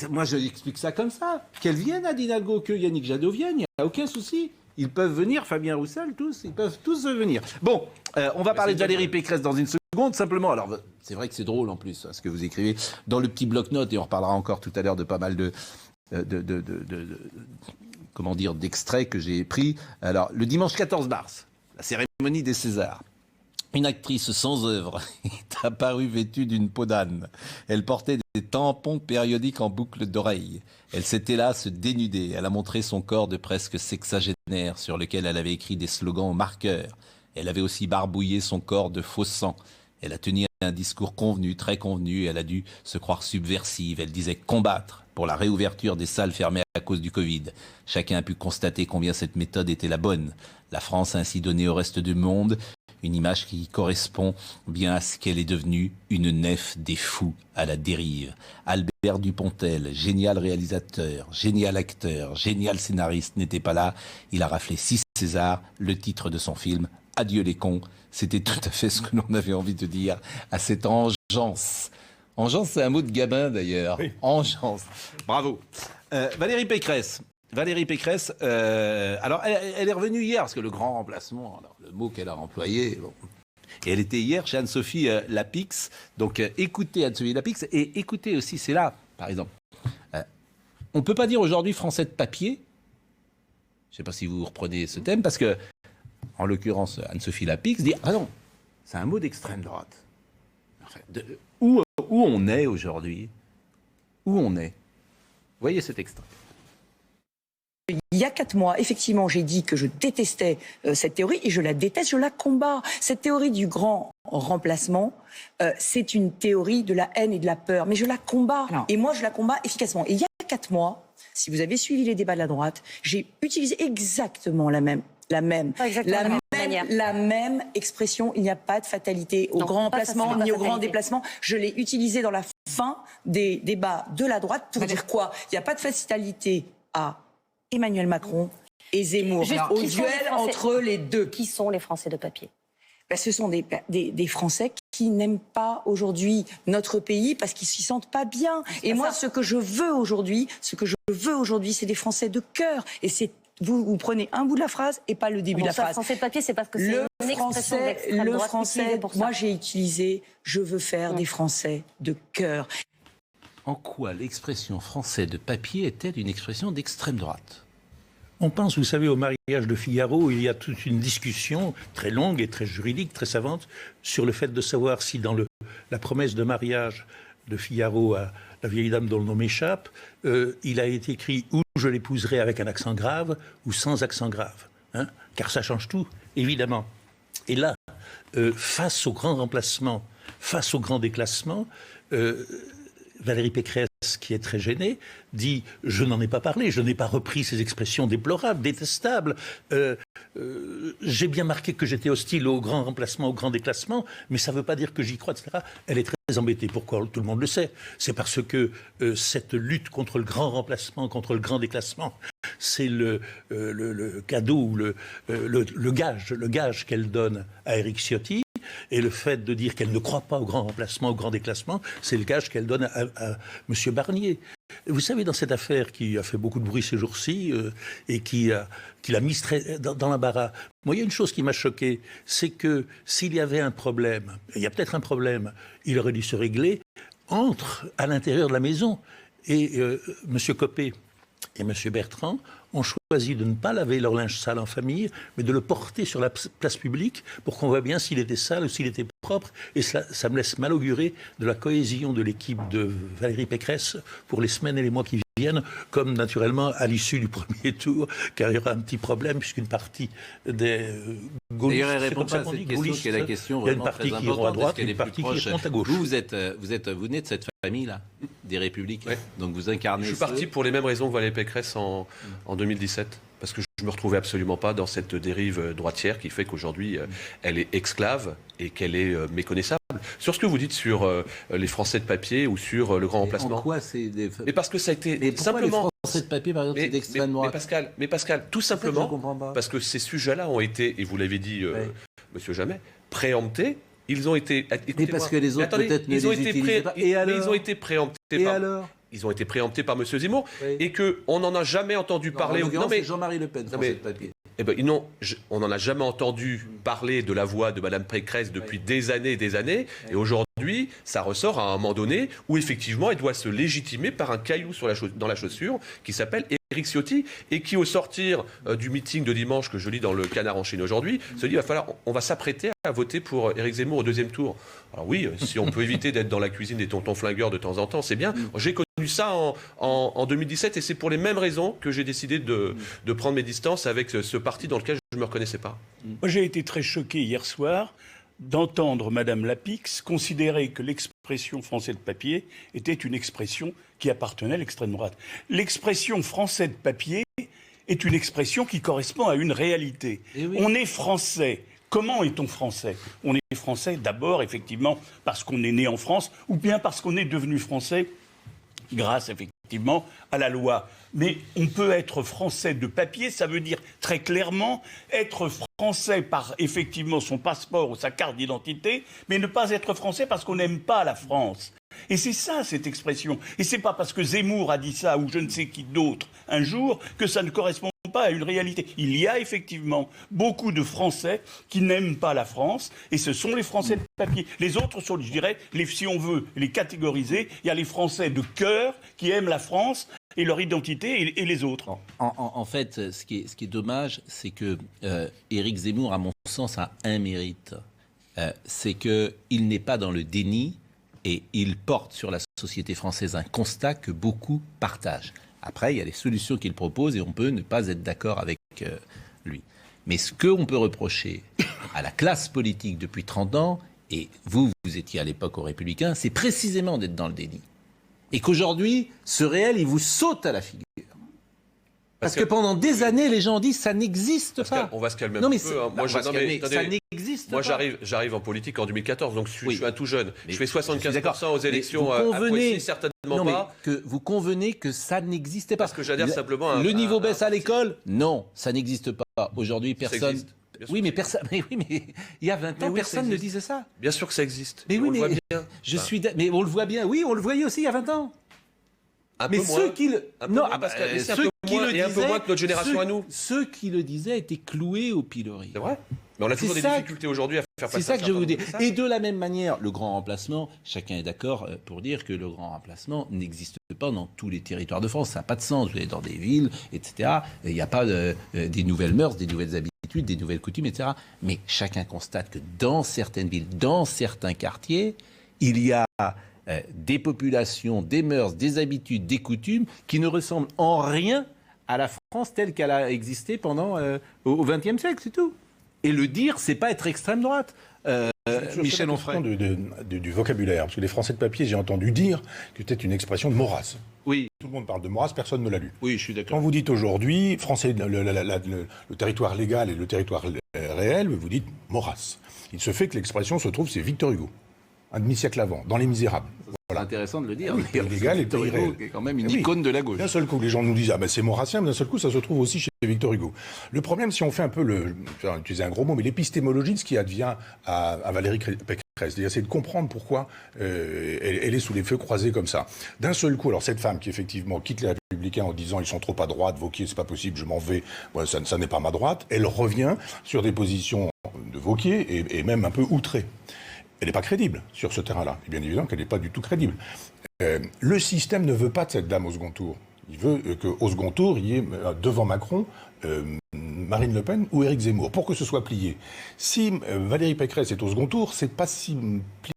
Moi, je explique ça comme ça. Qu'elle vienne à Hidalgo, que Yannick Jadot vienne, il n'y a aucun souci. Ils peuvent venir, Fabien Roussel, tous, ils peuvent tous venir. Bon, on va parler de Valérie Pécresse dans une seconde, simplement. Alors, c'est vrai que c'est drôle en plus, ce que vous écrivez dans le petit bloc-notes, et on reparlera encore tout à l'heure de pas mal comment dire, d'extraits que j'ai pris. Alors, le dimanche 14 mars, la cérémonie des Césars. Une actrice sans œuvre est apparue vêtue d'une peau d'âne. Elle portait des tampons périodiques en boucle d'oreille. Elle s'était là se dénuder. Elle a montré son corps de presque sexagénaire sur lequel elle avait écrit des slogans au marqueur. Elle avait aussi barbouillé son corps de faux sang. Elle a tenu un discours convenu, très convenu. Elle a dû se croire subversive. Elle disait combattre pour la réouverture des salles fermées à cause du Covid. Chacun a pu constater combien cette méthode était la bonne. La France a ainsi donné au reste du monde une image qui correspond bien à ce qu'elle est devenue, une nef des fous à la dérive. Albert Dupontel, génial réalisateur, génial acteur, génial scénariste, n'était pas là. Il a raflé 6 Césars, le titre de son film « Adieu les cons ». C'était tout à fait ce que l'on avait envie de dire à cette engeance. Engeance, c'est un mot de Gabin d'ailleurs. Oui. Engeance. Bravo. Valérie Pécresse. Alors elle est revenue hier, parce que le grand remplacement, alors, le mot qu'elle a employé, bon, et elle était hier chez Anne-Sophie Lapix, donc écoutez Anne-Sophie Lapix, et écoutez aussi, c'est là, par exemple, on ne peut pas dire aujourd'hui français de papier, je ne sais pas si vous reprenez ce thème, parce que, en l'occurrence, Anne-Sophie Lapix dit, ah non, c'est un mot d'extrême droite. Enfin, où on est aujourd'hui? Où on est? Voyez cet extrait. Il y a 4 mois, effectivement, j'ai dit que je détestais cette théorie et je la déteste, je la combats. Cette théorie du grand remplacement, c'est une théorie de la haine et de la peur, mais je la combats. Non. Et moi, je la combats efficacement. Et il y a 4 mois, si vous avez suivi les débats de la droite, j'ai utilisé exactement la même expression. Il n'y a pas de fatalité au grand remplacement ni au grand déplacement. Je l'ai utilisé dans la fin des débats de la droite pour dire quoi? Il n'y a pas de fatalité à Emmanuel Macron et Zemmour, au duel entre les deux. Qui sont les Français de papier? Ce sont des Français qui n'aiment pas aujourd'hui notre pays parce qu'ils s'y sentent pas bien. Et moi, ce que je veux aujourd'hui, c'est des Français de cœur. Et c'est vous prenez un bout de la phrase et pas le début de la phrase. Français de papier, c'est parce que c'est une expression d'extrême droite. Le français, moi j'ai utilisé, je veux faire des Français de cœur. En quoi l'expression français de papier est-elle une expression d'extrême droite? On pense, vous savez, au mariage de Figaro, il y a toute une discussion très longue et très juridique, très savante, sur le fait de savoir si dans la promesse de mariage de Figaro à la vieille dame dont le nom m'échappe, il a été écrit « ou je l'épouserai avec un accent grave ou sans accent grave hein ». Car ça change tout, évidemment. Et là, face au grand remplacement, face au grand déclassement, Valérie Pécresse, qui est très gênée, dit « je n'en ai pas parlé, je n'ai pas repris ces expressions déplorables, détestables. J'ai bien marqué que j'étais hostile au grand remplacement, au grand déclassement, mais ça ne veut pas dire que j'y crois, etc. » Elle est très embêtée. Pourquoi? Tout le monde le sait. C'est parce que cette lutte contre le grand remplacement, contre le grand déclassement, c'est le cadeau, ou le gage qu'elle donne à Éric Ciotti. Et le fait de dire qu'elle ne croit pas au grand remplacement, au grand déclassement, c'est le gage qu'elle donne à M. Barnier. Vous savez, dans cette affaire qui a fait beaucoup de bruit ces jours-ci et qui l'a mise dans l'embarras, moi, il y a une chose qui m'a choqué, c'est que s'il y avait un problème, il y a peut-être un problème, il aurait dû se régler à l'intérieur de la maison. Et M. Copé et M. Bertrand ont choisi de ne pas laver leur linge sale en famille, mais de le porter sur la place publique pour qu'on voit bien s'il était sale ou s'il était propre. Et ça me laisse mal augurer de la cohésion de l'équipe de Valérie Pécresse pour les semaines et les mois qui viennent, comme naturellement à l'issue du premier tour, car il y aura un petit problème puisqu'une partie des gaullistes, d'ailleurs, elle répond pas à cette question, qui est la question vraiment très importante. Il y a une partie qui ira à droite et une partie qui ira à gauche. Vous venez de cette famille-là, des Républicains. Donc vous incarnez. Je suis parti pour les mêmes raisons que Valérie Pécresse en 2017. Parce que je ne me retrouvais absolument pas dans cette dérive droitière qui fait qu'aujourd'hui, elle est esclave et qu'elle est méconnaissable. Sur ce que vous dites sur les Français de papier ou sur le grand remplacement. En quoi c'est Mais parce que ça a été simplement. Les Français de papier, par exemple, c'est d'extrême droite. Mais Pascal, tout simplement, parce que ces sujets-là ont été, et vous l'avez dit, Monsieur Jamet, préemptés. Ils ont été. Mais parce que les autres peut-être ne les utilisaient pas. Et alors ? Ils ont été préemptés. Et alors ? Ils ont été préemptés par M. Zemmour et qu'on n'en a jamais entendu parler. Non, mais Jean-Marie Le Pen, Français de papier. Eh ben, on n'en a jamais entendu parler de la voix de Mme Pécresse depuis des années et des années. Et aujourd'hui, ça ressort à un moment donné où effectivement, elle doit se légitimer par un caillou dans la chaussure qui s'appelle Éric Ciotti et qui, au sortir du meeting de dimanche que je lis dans le Canard enchaîné aujourd'hui, se dit on va s'apprêter à voter pour Éric Zemmour au deuxième tour. Alors oui, si on peut éviter d'être dans la cuisine des tontons flingueurs de temps en temps, c'est bien. J'ai connu ça en 2017 et c'est pour les mêmes raisons que j'ai décidé de prendre mes distances avec ce parti dans lequel je ne me reconnaissais pas. Moi, j'ai été très choqué hier soir d'entendre Mme Lapix considérer que l'expression français de papier était une expression qui appartenait à l'extrême droite. L'expression français de papier est une expression qui correspond à une réalité. Oui. On est français. Comment est-on français ? On est français d'abord, effectivement, parce qu'on est né en France, ou bien parce qu'on est devenu français grâce, effectivement, à la loi. Mais on peut être français de papier, ça veut dire très clairement être français par, effectivement, son passeport ou sa carte d'identité, mais ne pas être français parce qu'on n'aime pas la France. Et c'est ça, cette expression. Et c'est pas parce que Zemmour a dit ça, ou je ne sais qui d'autre, un jour, que ça ne correspond pas à une réalité. Il y a effectivement beaucoup de Français qui n'aiment pas la France, et ce sont les Français de papier. Les autres sont, je dirais, si on veut les catégoriser, il y a les Français de cœur qui aiment la France et leur identité, et les autres. En fait, ce qui est dommage, c'est que Éric Zemmour, à mon sens, a un mérite. C'est qu'il n'est pas dans le déni, et il porte sur la société française un constat que beaucoup partagent. Après, il y a les solutions qu'il propose et on peut ne pas être d'accord avec lui. Mais ce qu'on peut reprocher à la classe politique depuis 30 ans, et vous étiez à l'époque aux Républicains, c'est précisément d'être dans le déni. Et qu'aujourd'hui, ce réel, il vous saute à la figure. Parce que pendant des années, les gens disent ça n'existe pas. On va se calmer un peu. Ça n'existe pas. Moi, j'arrive en politique en 2014, donc je suis un tout jeune. Je fais 75% aux élections à Poissy, certainement pas. Vous convenez que ça n'existait pas. Parce que j'adhère simplement le niveau baisse à l'école ? Non, ça n'existe pas. Aujourd'hui, personne... Oui, mais il y a 20 ans, personne ne disait ça. Bien sûr que ça existe. Mais oui, on le voit bien. Mais on le voit bien. Oui, on le voyait aussi il y a 20 ans. Ceux qui le disaient, un peu moins que notre génération à nous. Ceux qui le disaient étaient cloués au pilori. C'est vrai. Mais on a toujours des difficultés aujourd'hui à faire passer ça. C'est ça que je vous dis. Et de la même manière, le grand remplacement, chacun est d'accord pour dire que le grand remplacement n'existe pas dans tous les territoires de France. Ça n'a pas de sens. Vous allez dans des villes, etc. Il n'y a pas des nouvelles mœurs, des nouvelles habitudes, des nouvelles coutumes, etc. Mais chacun constate que dans certaines villes, dans certains quartiers, il y a des populations, des mœurs, des habitudes, des coutumes qui ne ressemblent en rien à la France telle qu'elle a existé pendant au XXe siècle, c'est tout. Et le dire, c'est pas être extrême droite. Michel Onfray. Du vocabulaire, parce que les Français de papier, j'ai entendu dire que c'était une expression de Maurras. Oui. Tout le monde parle de Maurras, personne ne l'a lu. Oui, je suis d'accord. Quand vous dites aujourd'hui, français, le territoire légal et le territoire réel, vous dites Maurras. Il se fait que l'expression se trouve, c'est Victor Hugo, un demi-siècle avant, dans Les Misérables. C'est intéressant de le dire. Oui, légal et irréel. C'est quand même une icône de la gauche. D'un seul coup, les gens nous disent c'est maurassien, mais d'un seul coup, ça se trouve aussi chez Victor Hugo. Le problème, si on fait un peu je vais utiliser un gros mot, mais l'épistémologie de ce qui advient à Valérie Pécresse, c'est de comprendre pourquoi elle est sous les feux croisés comme ça. D'un seul coup, alors cette femme qui effectivement quitte les Républicains en disant ils sont trop à droite, Wauquiez, c'est pas possible, je m'en vais, ça n'est pas ma droite, elle revient sur des positions de Wauquiez et même un peu outrée. Elle n'est pas crédible sur ce terrain-là. Et bien évidemment qu'elle n'est pas du tout crédible. Le système ne veut pas de cette dame au second tour. Il veut qu'au second tour, il y ait devant Macron Marine Le Pen ou Éric Zemmour, pour que ce soit plié. Si Valérie Pécresse est au second tour, c'est pas si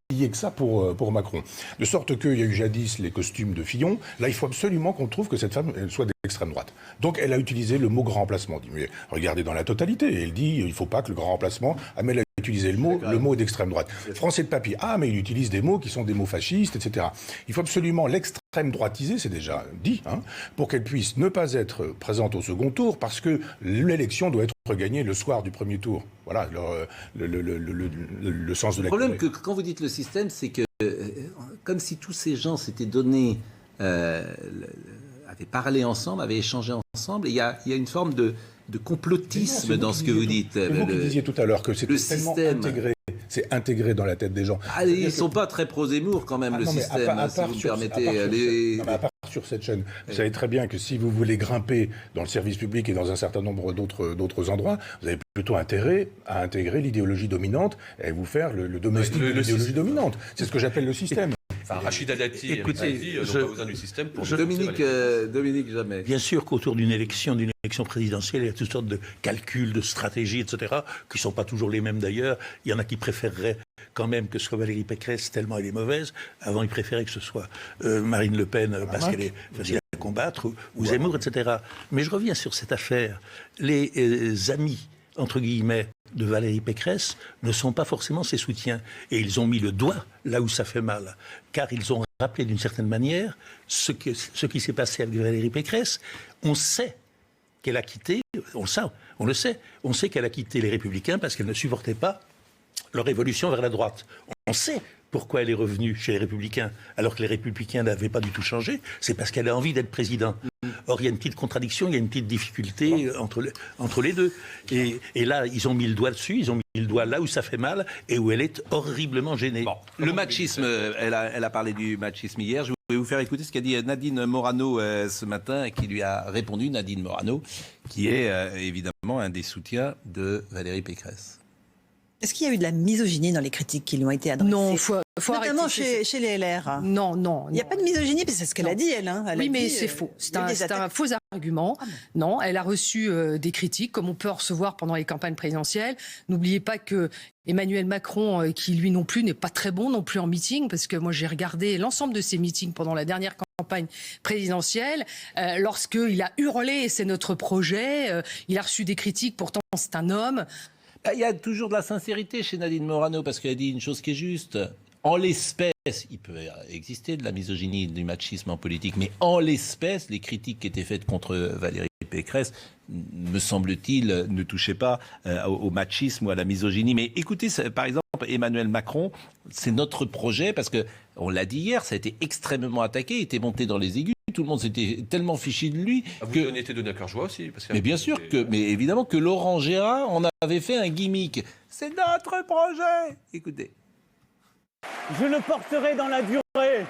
plié que ça pour Macron. De sorte qu'il y a eu jadis les costumes de Fillon. Là, il faut absolument qu'on trouve que cette femme elle soit d'extrême droite. Donc, elle a utilisé le mot grand remplacement. Mais regardez dans la totalité. Et elle dit il ne faut pas que le grand remplacement amène à utiliser le mot d'extrême droite. Français de papier, mais il utilise des mots qui sont des mots fascistes, etc. Il faut absolument l'extrême droitiser, c'est déjà dit, pour qu'elle puisse ne pas être présente au second tour, parce que l'élection doit être gagnée le soir du premier tour. Voilà le sens de la... Le problème que quand vous dites le système, c'est que comme si tous ces gens s'étaient donnés, avaient parlé ensemble, avaient échangé ensemble, et il y a une forme de complotisme dans ce que vous dites. Vous disiez tout à l'heure que c'est tellement intégré. C'est intégré dans la tête des gens. Ils ne sont pas très pro-Zemmour quand même, le système, si vous me permettez. À part sur cette chaîne, vous savez très bien que si vous voulez grimper dans le service public et dans un certain nombre d'autres endroits, vous avez plutôt intérêt à intégrer l'idéologie dominante et vous faire le domestique de l'idéologie dominante. C'est ce que j'appelle le système. Enfin, Rachida Dati, écoutez, n'ont pas besoin du système pour... Dominique Jamais. Bien sûr qu'autour d'une élection présidentielle, il y a toutes sortes de calculs, de stratégies, etc., qui ne sont pas toujours les mêmes d'ailleurs. Il y en a qui préféreraient quand même que ce soit Valérie Pécresse, tellement elle est mauvaise. Avant, ils préféraient que ce soit Marine Le Pen, parce qu'elle est facile à combattre, ou Zemmour, etc. Mais je reviens sur cette affaire. Les amis, entre guillemets, de Valérie Pécresse ne sont pas forcément ses soutiens. Et ils ont mis le doigt là où ça fait mal. Car ils ont rappelé d'une certaine manière ce qui s'est passé avec Valérie Pécresse. On sait qu'elle a quitté, on le sait, on sait qu'elle a quitté les Républicains parce qu'elle ne supportait pas leur évolution vers la droite. On sait pourquoi elle est revenue chez les Républicains alors que les Républicains n'avaient pas du tout changé. C'est parce qu'elle a envie d'être président. Or, il y a une petite contradiction, il y a une petite difficulté entre les deux. Et là, ils ont mis le doigt dessus, ils ont mis le doigt là où ça fait mal et où elle est horriblement gênée. Bon, le machisme, elle a parlé du machisme hier. Je vais vous faire écouter ce qu'a dit Nadine Morano ce matin, qui lui a répondu, Nadine Morano, qui est évidemment un des soutiens de Valérie Pécresse. Est-ce qu'il y a eu de la misogynie dans les critiques qui lui ont été adressées? Non, faut notamment chez les LR. Non. Il n'y a pas de misogynie, parce que c'est ce qu'elle a dit, elle. Oui, mais c'est faux. C'est un faux argument. Non, elle a reçu des critiques, comme on peut en recevoir pendant les campagnes présidentielles. N'oubliez pas que Emmanuel Macron, qui lui non plus n'est pas très bon non plus en meeting, parce que moi j'ai regardé l'ensemble de ses meetings pendant la dernière campagne présidentielle, lorsqu'il a hurlé « c'est notre projet », il a reçu des critiques, pourtant c'est un homme. Il y a toujours de la sincérité chez Nadine Morano, parce qu'elle dit une chose qui est juste. En l'espèce, il peut exister de la misogynie, du machisme en politique, mais en l'espèce, les critiques qui étaient faites contre Valérie Pécresse, me semble-t-il, ne touchaient pas au machisme ou à la misogynie. Mais écoutez, par exemple, Emmanuel Macron, c'est notre projet, parce que on l'a dit hier, ça a été extrêmement attaqué, il était monté dans les aigus. Tout le monde s'était tellement fiché de lui. Vous en étiez donné à cœur joie aussi. Mais bien sûr, mais évidemment que Laurent Gérard en avait fait un gimmick. C'est notre projet. Écoutez. Je le porterai dans la durée.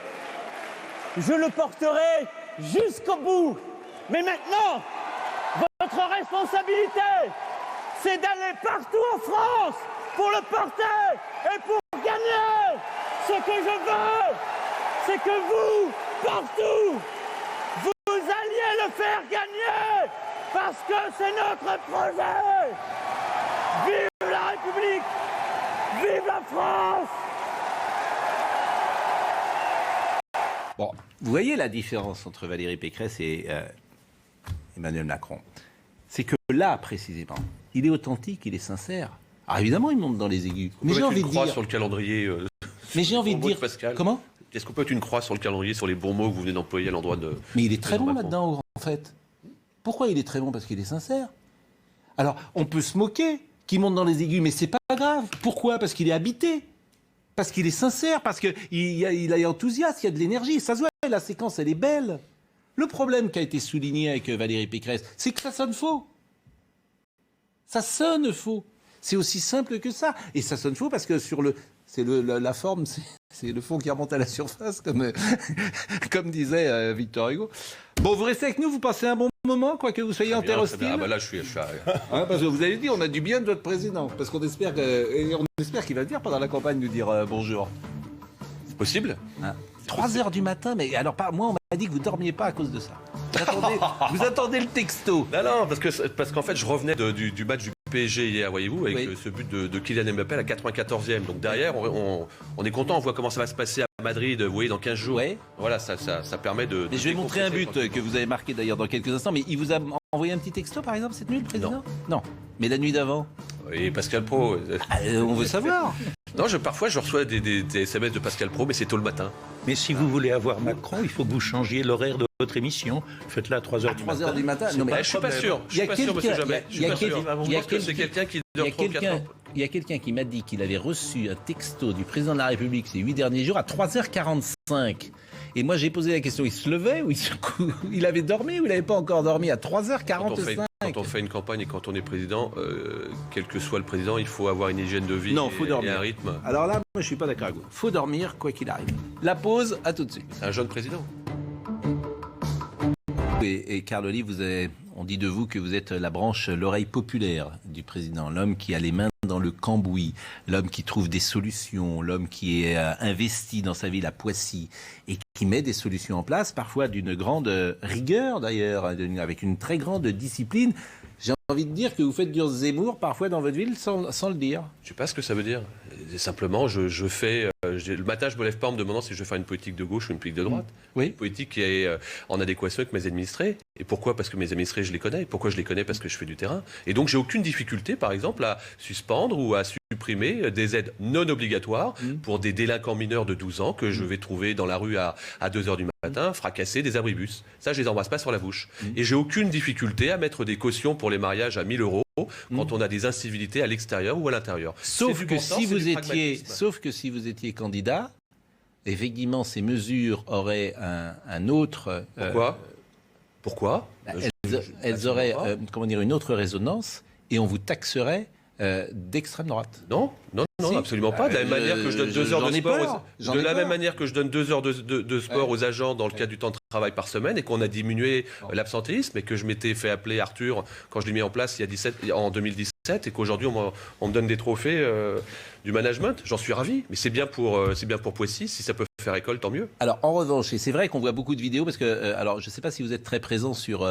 Je le porterai jusqu'au bout. Mais maintenant, votre responsabilité, c'est d'aller partout en France pour le porter et pour gagner. Ce que je veux, c'est que vous, partout, vous alliez le faire gagner, parce que c'est notre projet. Vive la République, vive la France. Bon, vous voyez la différence entre Valérie Pécresse et Emmanuel Macron. C'est que là, précisément, il est authentique, il est sincère. Alors évidemment, il monte dans les aigus. Mais j'ai envie de dire sur le calendrier. Mais j'ai envie de dire Pascal. Comment? Est-ce qu'on peut mettre une croix sur le calendrier sur les bons mots que vous venez d'employer à l'endroit de... Mais il est très bon là-dedans, en fait. Pourquoi il est très bon? Parce qu'il est sincère. Alors, on peut se moquer qu'il monte dans les aigus, mais c'est pas grave. Pourquoi? Parce qu'il est habité. Parce qu'il est sincère, parce qu'il a enthousiasme, il y a de l'énergie. Ça se voit, la séquence, elle est belle. Le problème qui a été souligné avec Valérie Pécresse, c'est que ça sonne faux. Ça sonne faux. C'est aussi simple que ça. Et ça sonne faux parce que la forme, c'est le fond qui remonte à la surface, comme disait Victor Hugo. Bon, vous restez avec nous, vous passez un bon moment, quoi que vous soyez en terre hostile. Ah bah là, je suis parce que vous avez dit, on a du bien de votre président, parce qu'on espère qu'il va venir pendant la campagne nous dire bonjour. C'est possible. 3h du matin, mais alors moi on m'a dit que vous dormiez pas à cause de ça. Vous attendez le texto. Non, parce qu'en fait je revenais du match du PSG hier, voyez-vous, avec ce but de Kylian Mbappé à la 94e. Donc derrière, on est content, on voit comment ça va se passer à Madrid, vous voyez, dans 15 jours. Ouais. Voilà, ça permet de... Et je vais montrer un but que vous avez marqué d'ailleurs dans quelques instants, mais il vous a envoyé un petit texto par exemple cette nuit, le président ? Non. Mais la nuit d'avant ? Oui, Pascal Pro. On veut savoir. Non, parfois je reçois des SMS de Pascal Pro, mais c'est tôt le matin. Mais si vous voulez avoir Macron, il faut que vous changiez l'horaire de votre émission. Faites-la à 3h du matin. 3h du matin. Non, mais je suis pas sûr. Je suis pas sûr, monsieur Jamais. Je pense que c'est quelqu'un qui dort 3 ou 4 heures. Il y a quelqu'un qui m'a dit qu'il avait reçu un texto du président de la République ces 8 derniers jours à 3h45. Et moi, j'ai posé la question, il se levait ou il avait dormi ou il n'avait pas encore dormi à 3h45 ? Quand on fait une campagne et quand on est président, quel que soit le président, il faut avoir une hygiène de vie et un rythme. Alors là, moi, je ne suis pas d'accord avec vous. Il faut dormir, quoi qu'il arrive. La pause, à tout de suite. C'est un jeune président. Et Carl Olive, on dit de vous que vous êtes la branche, l'oreille populaire du président, l'homme qui a les mains dans le cambouis, l'homme qui trouve des solutions, l'homme qui est investi dans sa ville à Poissy et qui met des solutions en place, parfois d'une grande rigueur d'ailleurs, avec une très grande discipline. J'ai envie de dire que vous faites du Zemmour parfois dans votre ville sans le dire. Je ne sais pas ce que ça veut dire. Simplement, je fais... le matin, je ne me lève pas en me demandant si je vais faire une politique de gauche ou une politique de droite. Oui. Une politique qui est en adéquation avec mes administrés. Et pourquoi ? Parce que mes administrés, je les connais. Et pourquoi je les connais ? Parce que je fais du terrain. Et donc, j'ai aucune difficulté, par exemple, à suspendre ou à supprimer des aides non obligatoires pour des délinquants mineurs de 12 ans que je vais trouver dans la rue à 2h du matin, fracasser des abribus. Ça, je les embrasse pas sur la bouche. Et j'ai aucune difficulté à mettre des cautions pour les mariages à 1 000 € quand on a des incivilités à l'extérieur ou à l'intérieur. Sauf que si vous étiez candidat, effectivement, ces mesures auraient un autre... Pourquoi Elles auraient une autre résonance et on vous taxerait d'extrême droite. Non, absolument pas. De la même manière que je donne 2 heures de sport, même manière que je donne 2 heures de sport aux agents dans le cadre du temps de travail par semaine et qu'on a diminué l'absentéisme et que je m'étais fait appeler Arthur quand je l'ai mis en place en 2017 et qu'aujourd'hui on me donne des trophées du management. J'en suis ravi, mais c'est bien pour Poissy. Si ça peut faire école, tant mieux. Alors en revanche, et c'est vrai qu'on voit beaucoup de vidéos parce que alors je ne sais pas si vous êtes très présent sur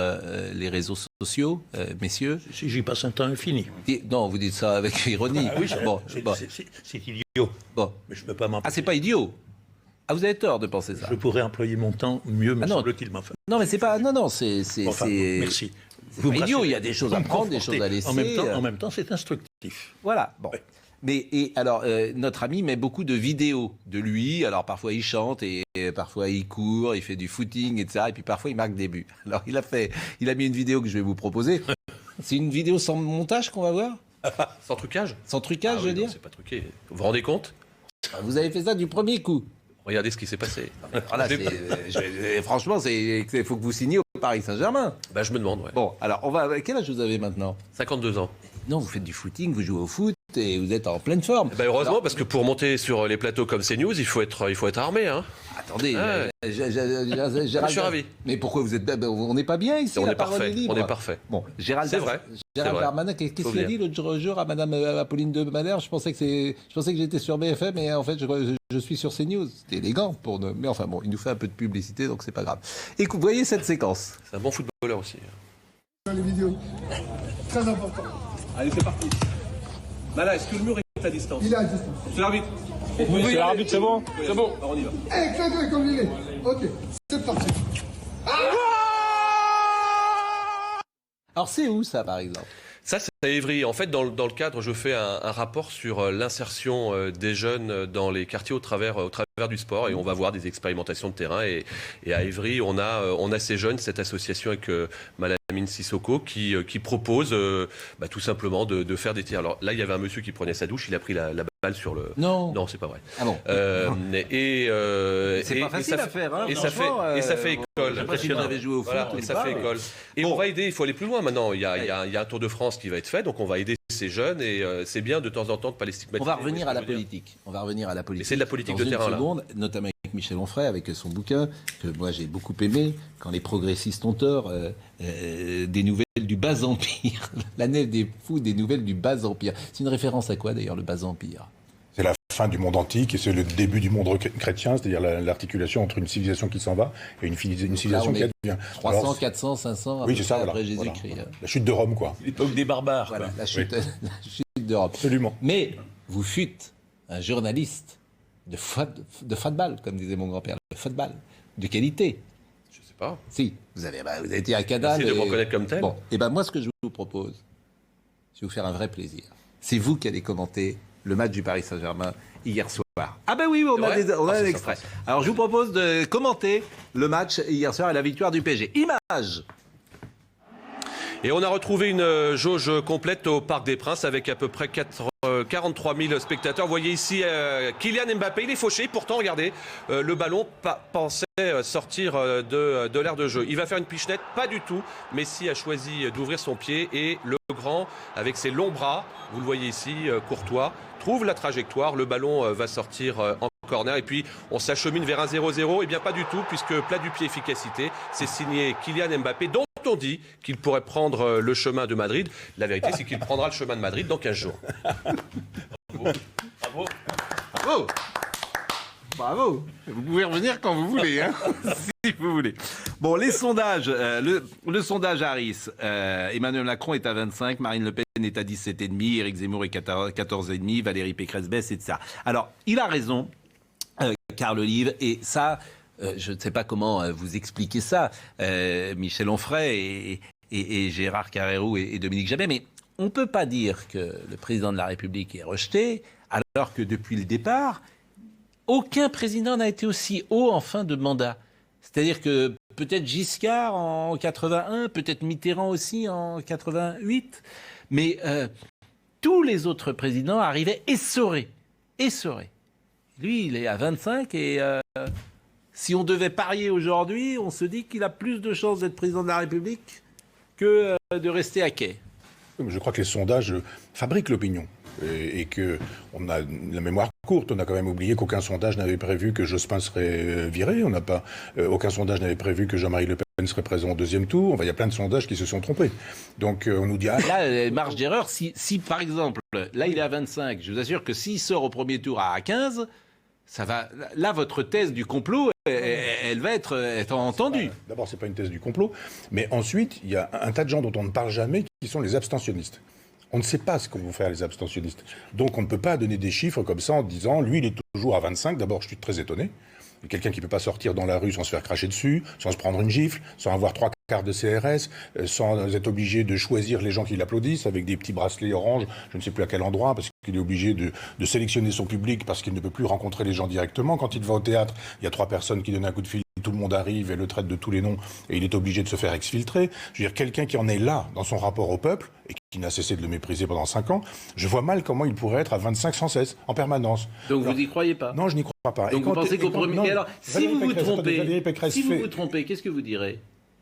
les réseaux sociaux, messieurs. Si j'y passe un temps infini. Non, vous dites ça avec ironie. Ah oui, c'est idiot. Bon, mais je peux pas m'empêcher. Ah, c'est pas idiot. Ah, vous avez tort de penser ça. Je pourrais employer mon temps mieux, me semble-t-il. Non, mais c'est pas. Non, c'est. Enfin, merci. C'est pas idiot. Il y a des choses à prendre, des choses à laisser. En même temps, c'est instructif. Voilà. Bon. Ouais. Mais alors, notre ami met beaucoup de vidéos de lui. Alors, parfois, il chante et parfois, il court, il fait du footing, etc. Et puis, parfois, il marque des buts. Alors, il a mis une vidéo que je vais vous proposer. C'est une vidéo sans montage qu'on va voir ? Sans trucage ? Sans trucage, je veux dire ? C'est pas truqué. Vous vous rendez compte ? Vous avez fait ça du premier coup. Regardez ce qui s'est passé. Voilà, franchement, il faut que vous signiez au Paris Saint-Germain. Je me demande, ouais. Bon, alors, quel âge vous avez maintenant ? 52 ans. Non, vous faites du footing, vous jouez au foot et vous êtes en pleine forme. Heureusement, parce que pour monter sur les plateaux comme CNews, il faut être armé. Hein. Attendez, Gérald, je suis ravi. Mais pourquoi vous êtes... On n'est pas bien ici, on la est parole parfait. est libre. On est parfait. Bon, Gérald Darmanin, qu'est-ce qu'il a dit l'autre jour à Madame Apolline de Madère ? Je pensais que j'étais sur BFM, mais en fait, je suis sur CNews. C'était élégant pour nous. Mais enfin bon, il nous fait un peu de publicité, donc c'est pas grave. Écoute, voyez cette séquence. C'est un bon footballeur aussi. Les vidéos, très important. Allez, c'est parti. Là, est-ce que le mur est à distance ? Il est à distance. C'est l'arbitre. Oui, c'est l'arbitre, c'est bon. C'est bon. Alors, on y va. Fais-le comme il est. Ok, c'est parti. Alors, c'est où ça, par exemple ? Ça, c'est à Évry. En fait, dans le cadre, je fais un rapport sur l'insertion des jeunes dans les quartiers au travers du sport. Et on va voir des expérimentations de terrain. Et à Évry, on a ces jeunes, cette association avec Malamine Sissoko, qui propose tout simplement de faire des tirs. Alors là, il y avait un monsieur qui prenait sa douche. Il a pris la balle sur le... Non, c'est pas vrai. Ah bon. C'est pas facile à faire. Hein, et ça fait école. Je sais pas si vous avez joué au foot. Voilà, et ça fait école. Et on va aider, il faut aller plus loin maintenant. Il y a un Tour de France qui va être fait, donc on va aider ces jeunes et c'est bien de temps en temps de ne pas les stigmatiser. On va revenir à la politique. Et c'est de la politique de terrain, là. Notamment avec Michel Onfray, avec son bouquin, que moi j'ai beaucoup aimé, Quand les progressistes ont tort, des nouvelles du bas empire. La nef des fous, des nouvelles du bas empire. C'est une référence à quoi d'ailleurs, le bas empire ? C'est la fin du monde antique et c'est le début du monde chrétien, c'est-à-dire l'articulation entre une civilisation qui s'en va et une civilisation qui advient. 300, 400, 500 oui, c'est ça, après Jésus-Christ. Voilà. La chute de Rome, quoi. L'époque des barbares. Voilà, quoi. la chute de Rome. Absolument. Mais vous fûtes un journaliste de football, comme disait mon grand-père, de football, de qualité. Je sais pas. Si, vous avez été à Canal. Merci de me reconnaître comme tel. Bon, et ben moi, ce que je vous propose, je vais vous faire un vrai plaisir. C'est vous qui allez commenter le match du Paris Saint-Germain hier soir. Ah ben oui, on a un extrait. Alors je vous propose de commenter le match hier soir et la victoire du PSG. Image. Et on a retrouvé une jauge complète au Parc des Princes avec à peu près 43 000 spectateurs. Vous voyez ici Kylian Mbappé, il est fauché. Pourtant, regardez, le ballon pensait sortir de l'aire de jeu. Il va faire une pichenette, pas du tout. Messi a choisi d'ouvrir son pied et le grand, avec ses longs bras, vous le voyez ici, Courtois, trouve la trajectoire. Le ballon va sortir en corner et puis on s'achemine vers un 0-0. Eh bien pas du tout, puisque plat du pied efficacité, c'est signé Kylian Mbappé, dont on dit qu'il pourrait prendre le chemin de Madrid. La vérité, c'est qu'il prendra le chemin de Madrid dans 15 jours. Bravo. Bravo. Bravo. Bravo. Vous pouvez revenir quand vous voulez, hein, si vous voulez. Bon, les sondages. Le sondage Harris. Emmanuel Macron est à 25, Marine Le Pen est à 17,5, Éric Zemmour est à 14,5, Valérie Pécresse baisse, etc. Alors, il a raison, Carl Olive, et ça... je ne sais pas comment vous expliquer ça, Michel Onfray et Gérard Carrérou et Dominique Jamais, mais on ne peut pas dire que le président de la République est rejeté, alors que depuis le départ, aucun président n'a été aussi haut en fin de mandat. C'est-à-dire que peut-être Giscard en 81, peut-être Mitterrand aussi en 88, mais tous les autres présidents arrivaient essorés. Lui, il est à 25 et... si on devait parier aujourd'hui, on se dit qu'il a plus de chances d'être président de la République que de rester à quai. Je crois que les sondages fabriquent l'opinion et qu'on a la mémoire courte. On a quand même oublié qu'aucun sondage n'avait prévu que Jospin serait viré. Aucun sondage n'avait prévu que Jean-Marie Le Pen serait présent au deuxième tour. Enfin, il y a plein de sondages qui se sont trompés. Donc on nous dit... Là, marge d'erreur, si par exemple, là il est à 25, je vous assure que s'il sort au premier tour à 15... ça va. Là, votre thèse du complot, elle va être entendue. D'abord, c'est pas une thèse du complot, mais ensuite, il y a un tas de gens dont on ne parle jamais qui sont les abstentionnistes. On ne sait pas ce qu'ont vont faire les abstentionnistes. Donc, on ne peut pas donner des chiffres comme ça en disant, lui, il est toujours à 25. D'abord, je suis très étonné. Quelqu'un qui ne peut pas sortir dans la rue sans se faire cracher dessus, sans se prendre une gifle, sans avoir 3 quarts de CRS, sans être obligé de choisir les gens qui l'applaudissent avec des petits bracelets orange, je ne sais plus à quel endroit, parce qu'il est obligé de sélectionner son public parce qu'il ne peut plus rencontrer les gens directement. Quand il va au théâtre, il y a 3 personnes qui donnent un coup de fil, tout le monde arrive et le traite de tous les noms et il est obligé de se faire exfiltrer. Je veux dire, quelqu'un qui en est là dans son rapport au peuple et qui n'a cessé de le mépriser pendant 5 ans, je vois mal comment il pourrait être à 25 sans cesse, en permanence. Donc vous n'y croyez pas? Non, je n'y crois pas. Donc vous pensez qu'au premier... Alors, si vous vous trompez, qu'est-ce que vous direz?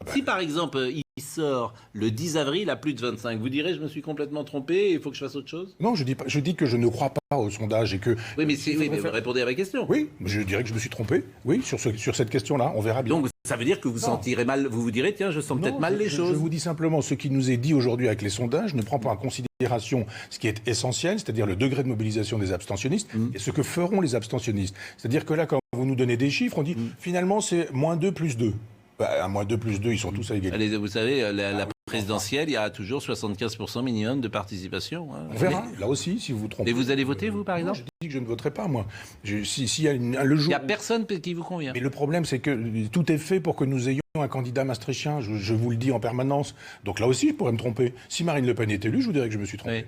Si par exemple il sort le 10 avril à plus de 25, vous direz je me suis complètement trompé, il faut que je fasse autre chose? Non, je dis que je ne crois pas au sondage et que... Oui, mais vous répondez à ma question. Oui, je dirais que je me suis trompé, oui, sur cette question-là, on verra bien. Donc ça veut dire que vous sentirez mal, vous vous direz tiens, je sens peut-être mal les choses. Je vous dis simplement, ce qui nous est dit aujourd'hui avec les sondages ne prend pas en considération ce qui est essentiel, c'est-à-dire le degré de mobilisation des abstentionnistes et ce que feront les abstentionnistes. C'est-à-dire que là, quand vous nous donnez des chiffres, on dit finalement c'est -2 plus 2. À -2 plus 2, ils sont tous à égalité. Allez, vous savez, la présidentielle, il y a toujours 75% minimum de participation. Hein. On verra, là aussi, si vous vous trompez. Et vous allez voter, vous, par exemple? Je dis que je ne voterai pas, moi. Le jour... Il n'y a personne qui vous convient. Mais le problème, c'est que tout est fait pour que nous ayons un candidat maastrichtien. Je vous le dis en permanence. Donc là aussi, je pourrais me tromper. Si Marine Le Pen est élue, je vous dirais que je me suis trompé.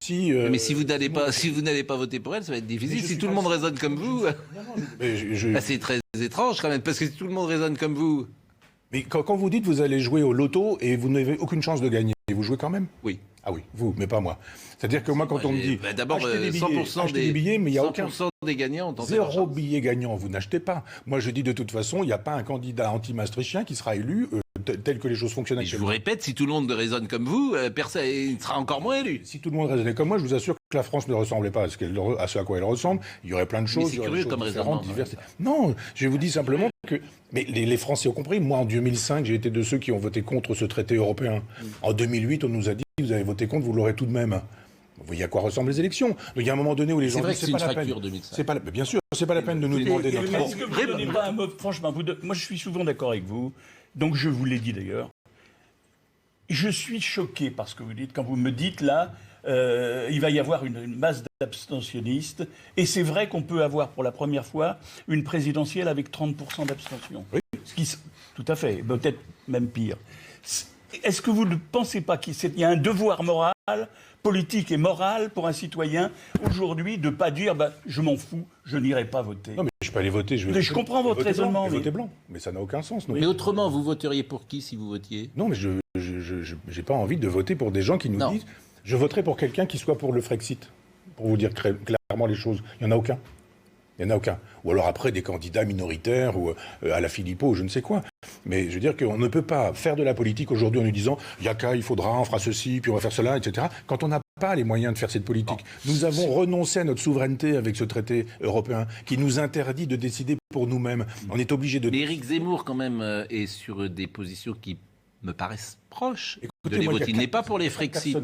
Oui. Mais si vous n'allez pas voter pour elle, ça va être difficile. Si tout le monde raisonne comme vous... c'est très étrange, quand même, parce que si tout le monde raisonne comme vous... Mais quand vous dites vous allez jouer au loto et vous n'avez aucune chance de gagner, vous jouez quand même? Oui. Ah oui, vous, mais pas moi. C'est-à-dire que moi, quand on me dit... D'abord, 100% des billets, mais il n'y a aucun... 100% des gagnants ont tenté. 0 billet gagnant, vous n'achetez pas. Moi, je dis de toute façon, il n'y a pas un candidat anti-maastrichtien qui sera élu tel que les choses fonctionnent actuellement. Je vous répète, si tout le monde raisonne comme vous, personne il sera encore moins élu. Si tout le monde raisonnait comme moi, je vous assure que la France ne ressemblait pas à ce à quoi elle ressemble. Il y aurait plein de choses. Mais c'est curieux comme raisonnement. Diverses. Non, je vous dis simplement que... Mais les Français ont compris. Moi, en 2005, j'ai été de ceux qui ont voté contre ce traité européen. En 2008, on nous a dit, vous avez voté contre, vous l'aurez tout de même. Vous voyez à quoi ressemblent les élections. Donc il y a un moment donné où les gens disent c'est une fracture 2005. Bien sûr, c'est pas la peine de nous demander notre Est-ce que vous ne donnez pas un mot, franchement, moi je suis souvent d'accord avec vous, donc je vous l'ai dit d'ailleurs. Je suis choqué par ce que vous dites, quand vous me dites là, il va y avoir une masse d'abstentionnistes, et c'est vrai qu'on peut avoir pour la première fois une présidentielle avec 30% d'abstention. Oui. Tout à fait, peut-être même pire. Est-ce que vous ne pensez pas qu'il y a un devoir moral, politique et moral pour un citoyen aujourd'hui de ne pas dire je m'en fous, je n'irai pas voter? Non, mais je peux aller voter. Je comprends votre raisonnement. Voter blanc, mais ça n'a aucun sens. Non. Mais autrement, vous voteriez pour qui si vous votiez? Non, mais je n'ai pas envie de voter pour des gens qui nous disent je voterai pour quelqu'un qui soit pour le Frexit. Pour vous dire clairement les choses, il n'y en a aucun. Il n'y en a aucun. Ou alors après des candidats minoritaires ou à la Philippot ou je ne sais quoi. Mais je veux dire qu'on ne peut pas faire de la politique aujourd'hui en nous disant Yaka, il faudra, on fera ceci, puis on va faire cela, etc. Quand on n'a pas les moyens de faire cette politique. Nous avons renoncé à notre souveraineté avec ce traité européen qui nous interdit de décider pour nous-mêmes. On est obligé de... Mais Éric Zemmour, quand même, est sur des positions qui me paraissent proches de les voter. Il n'est pas pour les Frexit.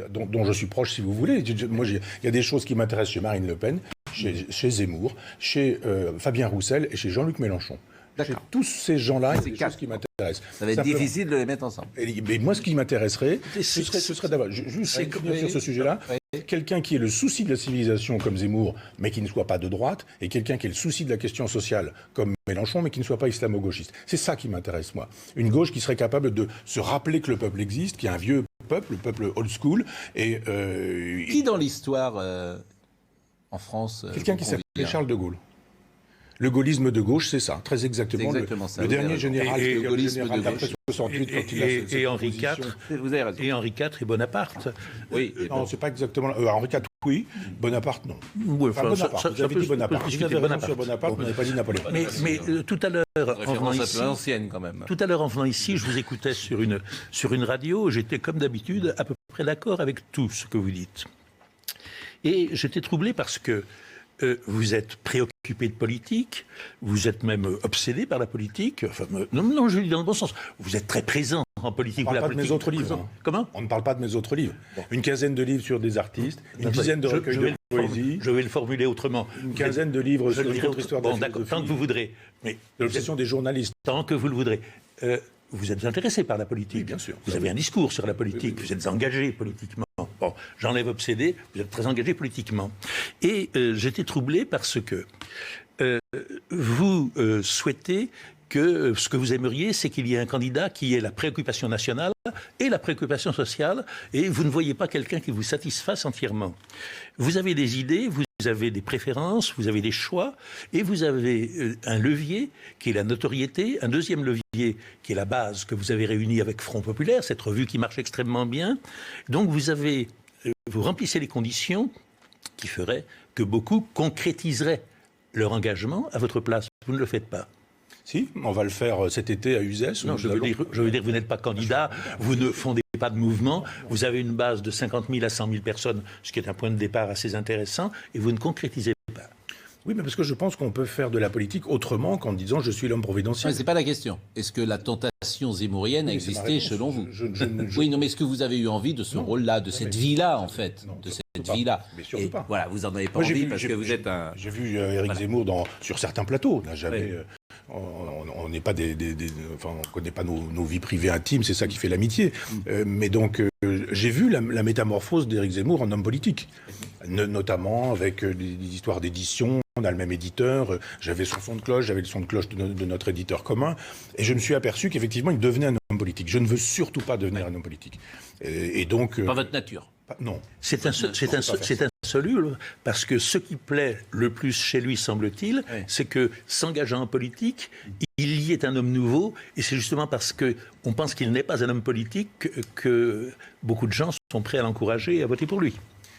Dont je suis proche, si vous voulez. Moi, il y a des choses qui m'intéressent chez Marine Le Pen, chez Zemmour, chez Fabien Roussel et chez Jean-Luc Mélenchon. Chez tous ces gens-là, il y a des choses qui m'intéressent. Ça va être difficile de les mettre ensemble. Mais moi, ce qui m'intéresserait, ce serait d'avoir, juste sur ce sujet-là, quelqu'un qui ait le souci de la civilisation comme Zemmour, mais qui ne soit pas de droite, et quelqu'un qui ait le souci de la question sociale comme Mélenchon, mais qui ne soit pas islamo-gauchiste. C'est ça qui m'intéresse, moi. Une gauche qui serait capable de se rappeler que le peuple existe, qu'il y a un vieux peuple, le peuple old school. Et, qui dans l'histoire, en France... quelqu'un qui s'appelait Charles de Gaulle. Le gaullisme de gauche, c'est ça, très exactement. C'est exactement ça. Le dernier général, le gaullisme de après 68, quand il a et Henri IV. Vous avez raison. Et Henri IV et Bonaparte. Oui. Non, c'est pas exactement. Henri IV, oui. Bonaparte, non. Oui, enfin, Bonaparte. Vous avez dit Bonaparte. Vous avez raison sur Bonaparte, vous n'avez pas dit Napoléon. Mais tout à l'heure, en venant ici, ancienne quand même. Tout à l'heure, en venant ici, je vous écoutais sur une radio. J'étais comme d'habitude à peu près d'accord avec tout ce que vous dites. Et j'étais troublé parce que vous êtes préoccupé de politique, vous êtes même obsédé par la politique. Enfin, non, je le dis dans le bon sens. Vous êtes très présent en politique. On ne parle pas de mes autres livres. Comment ? On ne parle pas de mes autres livres. Bon. Une quinzaine de livres sur des artistes, une dizaine de recueils de poésie. Je vais le formuler autrement. Une quinzaine de livres sur notre histoire de la philosophie. D'accord, tant que vous voudrez. Mais l'obsession des journalistes. Tant que vous le voudrez. Vous êtes intéressé par la politique. Oui, bien sûr. Vous avez un discours sur la politique. Oui. Vous êtes engagé politiquement. Bon, j'enlève obsédé. Vous êtes très engagé politiquement. Et j'étais troublé parce que vous souhaitez que ce que vous aimeriez, c'est qu'il y ait un candidat qui ait la préoccupation nationale et la préoccupation sociale, et vous ne voyez pas quelqu'un qui vous satisfasse entièrement. Vous avez des idées, vous avez des préférences, vous avez des choix, et vous avez un levier qui est la notoriété, un deuxième levier qui est la base que vous avez réunie avec Front Populaire, cette revue qui marche extrêmement bien. Donc vous remplissez les conditions qui feraient que beaucoup concrétiseraient leur engagement à votre place. Vous ne le faites pas. Si, on va le faire cet été à Uzès. Non, je veux dire, vous n'êtes pas candidat, vous ne fondez pas de mouvement, vous avez une base de 50 000 à 100 000 personnes, ce qui est un point de départ assez intéressant, et vous ne concrétisez pas. Oui, mais parce que je pense qu'on peut faire de la politique autrement qu'en disant je suis l'homme providentiel. Mais c'est pas la question. Est-ce que la tentation zémourienne a existé selon vous? Oui, non, mais est-ce que vous avez eu envie de ce rôle-là, de cette vie-là, en fait, de cette vie-là? Mais surtout pas. Voilà, vous en avez pas envie parce que vous êtes un... J'ai vu Éric Zemmour sur certains plateaux. Là, jamais... On n'est pas enfin, on connaît pas nos vies privées intimes, c'est ça qui fait l'amitié. Mais donc, j'ai vu la métamorphose d'Éric Zemmour en homme politique, notamment avec des histoires d'édition. On a le même éditeur, j'avais son son de cloche, j'avais le son de cloche de notre éditeur commun, et je me suis aperçu qu'effectivement, il devenait un homme politique. Je ne veux surtout pas devenir un homme politique. Et donc... Pas votre nature. Non. C'est insoluble, parce que ce qui plaît le plus chez lui, semble-t-il, c'est que, s'engageant en politique, il y est un homme nouveau, et c'est justement parce qu'on pense qu'il n'est pas un homme politique que beaucoup de gens sont prêts à l'encourager et à voter pour lui.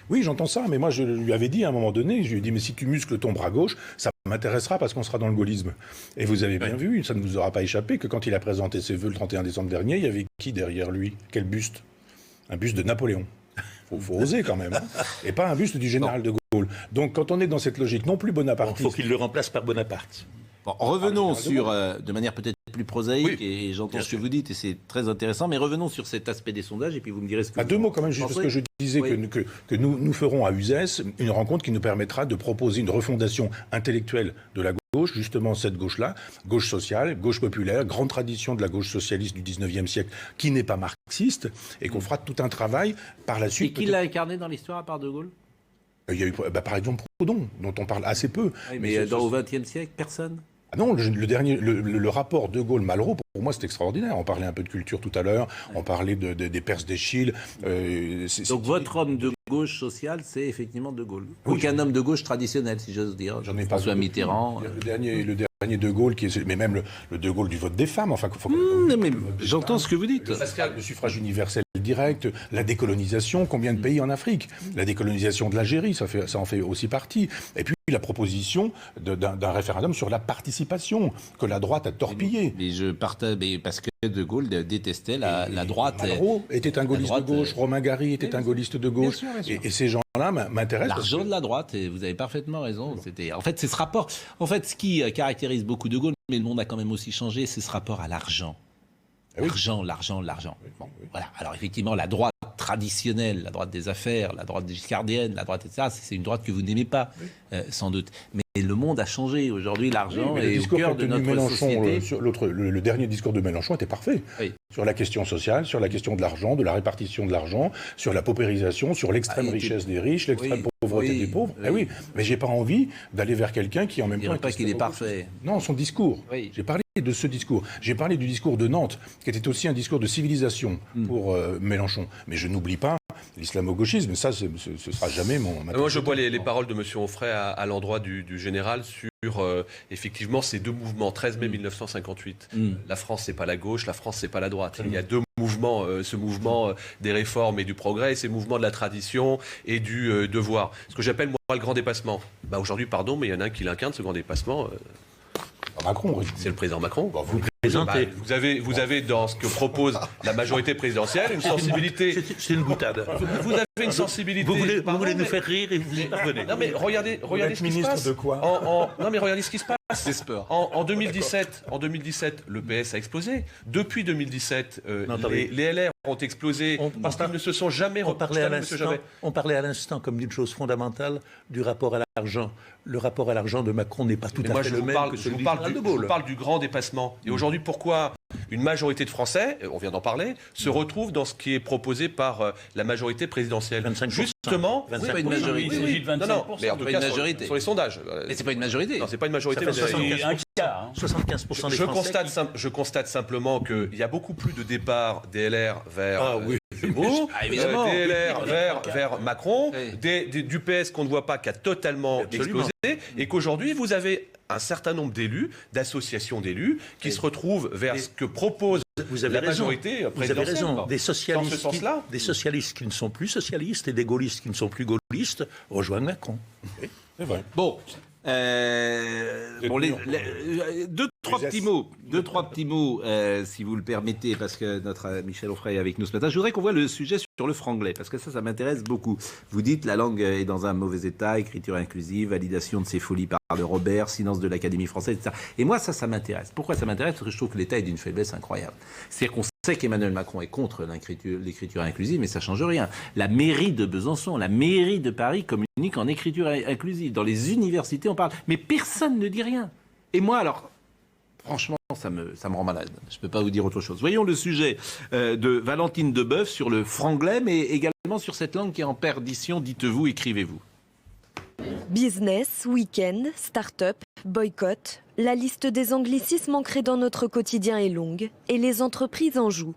Oui, j'entends ça, mais moi je lui avais dit à un moment donné, je lui ai dit, mais si tu muscles ton bras gauche, ça m'intéressera parce qu'on sera dans le gaullisme. Et vous avez bien vu, ça ne vous aura pas échappé, que quand il a présenté ses vœux le 31 décembre dernier, il y avait qui derrière lui? Quel buste? Un buste de Napoléon. Faut oser quand même, hein. Et pas un buste du général de Gaulle. Donc quand on est dans cette logique non plus bonapartiste... Il faut qu'il le remplace par Bonaparte. Bon, revenons sur, de manière peut-être plus prosaïque, et j'entends ce que vous dites, et c'est très intéressant, mais revenons sur cet aspect des sondages, et puis vous me direz ce que vous deux mots quand même, juste pensez. parce que je disais que nous ferons à Uzès une rencontre qui nous permettra de proposer une refondation intellectuelle de la gauche, justement cette gauche-là, gauche sociale, gauche populaire, grande tradition de la gauche socialiste du 19e siècle, qui n'est pas marxiste, et qu'on fera tout un travail par la suite. Et qui l'a incarné dans l'histoire à part De Gaulle? Il y a eu, par exemple, Proudhon, dont on parle assez peu. Oui, mais au XXe siècle, personne. Ah non, le rapport De Gaulle-Malraux, pour moi, c'est extraordinaire. On parlait un peu de culture tout à l'heure, on parlait des Perses d'Eschyle. Donc votre homme de gauche sociale, c'est effectivement De Gaulle. Ou qu'un homme de gauche traditionnel, si j'ose dire. J'en ai pas. François Mitterrand. Le dernier De Gaulle, mais même le De Gaulle du vote des femmes. Enfin, mais j'entends ce que vous dites. Le suffrage universel direct, la décolonisation, combien de pays en Afrique? La décolonisation de l'Algérie, ça en fait aussi partie. Et puis la proposition d'un référendum sur la participation que la droite a torpillé. Mais je partage, parce que De Gaulle détestait la droite. Malraux était un gaulliste de gauche, Romain Gary était un gaulliste de gauche. Bien sûr. Et ces gens-là m'intéressent. L'argent de la droite, et vous avez parfaitement raison. En fait, c'est ce rapport. En fait, ce qui caractérise beaucoup De Gaulle, mais le monde a quand même aussi changé, c'est ce rapport à l'argent. L'argent. Bon, voilà. Alors effectivement, la droite traditionnelle, la droite des affaires, la droite giscardienne, la droite, etc., c'est une droite que vous n'aimez pas, sans doute. Mais le monde a changé. Aujourd'hui, l'argent est au cœur de notre société. Le dernier discours de Mélenchon était parfait. Oui. Sur la question sociale, sur la question de l'argent, de la répartition de l'argent, sur la paupérisation, sur l'extrême richesse des riches, l'extrême pauvreté des pauvres. Oui, mais j'ai pas envie d'aller vers quelqu'un qui en même temps... Je ne dirais pas qu'il est parfait. Non, son discours. Oui. J'ai parlé de ce discours. J'ai parlé du discours de Nantes, qui était aussi un discours de civilisation pour Mélenchon. Mais je n'oublie pas l'islamo-gauchisme. Ça, ce sera jamais mon... Moi, je vois les paroles de M. Onfray à l'endroit du général sur effectivement ces deux mouvements. 13 mai 1958. La France, c'est pas la gauche, la France, c'est pas la droite. Il y a deux mouvements, ce mouvement des réformes et du progrès, et ces mouvements de la tradition et du devoir. Ce que j'appelle, moi, le grand dépassement. Aujourd'hui, pardon, mais il y en a un qui l'incarne, ce grand dépassement. Macron, oui. C'est le président Macron. Vous présentez. Vous avez dans ce que propose la majorité présidentielle une sensibilité. C'est une boutade. Vous avez une sensibilité. Vous voulez nous faire rire et vous y parvenez. Non mais regardez ce qui se passe. De quoi non mais regardez ce qui se passe. En 2017, le PS a explosé. Depuis 2017, les LR ont explosé parce qu'ils ne se sont jamais On parlait à l'instant comme d'une chose fondamentale du rapport à l'argent. Le rapport à l'argent de Macron n'est pas tout à fait le même que celui de De Gaulle. Je vous parle du grand dépassement. Et aujourd'hui, pourquoi une majorité de Français, on vient d'en parler, se retrouve dans ce qui est proposé par la majorité prédentielle. 25%. Justement, c'est pas une majorité. Non, mais en tout cas sur les sondages. Mais c'est pas une majorité. Non, c'est pas une majorité. 75% des Français. Je constate simplement qu'il y a beaucoup plus de départs des LR vers Zemmour, des LR vers Macron, du PS qu'on ne voit pas qui a totalement explosé, et qu'aujourd'hui vous avez un certain nombre d'élus, d'associations d'élus, qui se retrouvent vers ce que propose la majorité présidentielle. Vous avez raison. Dans ce sens-là. Des socialistes qui ne sont plus socialistes et des gaullistes qui ne sont plus gaullistes rejoignent Macron. C'est vrai. Bon. Deux, trois petits mots, si vous le permettez, parce que notre Michel Onfray est avec nous ce matin. Je voudrais qu'on voit le sujet sur le franglais, parce que ça m'intéresse beaucoup. Vous dites la langue est dans un mauvais état, écriture inclusive, validation de ses folies par le Robert, silence de l'Académie française, etc. Et moi, ça m'intéresse. Pourquoi ça m'intéresse? Parce que je trouve que l'État est d'une faiblesse incroyable. C'est-à-dire qu'on sait qu'Emmanuel Macron est contre l'écriture inclusive, mais ça ne change rien. La mairie de Besançon, la mairie de Paris communique en écriture inclusive. Dans les universités, on parle. Mais personne ne dit rien. Et moi, alors, franchement, ça me rend malade. Je ne peux pas vous dire autre chose. Voyons le sujet de Valentine Deboeuf sur le franglais, mais également sur cette langue qui est en perdition. Dites-vous, écrivez-vous. Business, week-end, start-up, boycott, la liste des anglicismes ancrés dans notre quotidien est longue et les entreprises en jouent.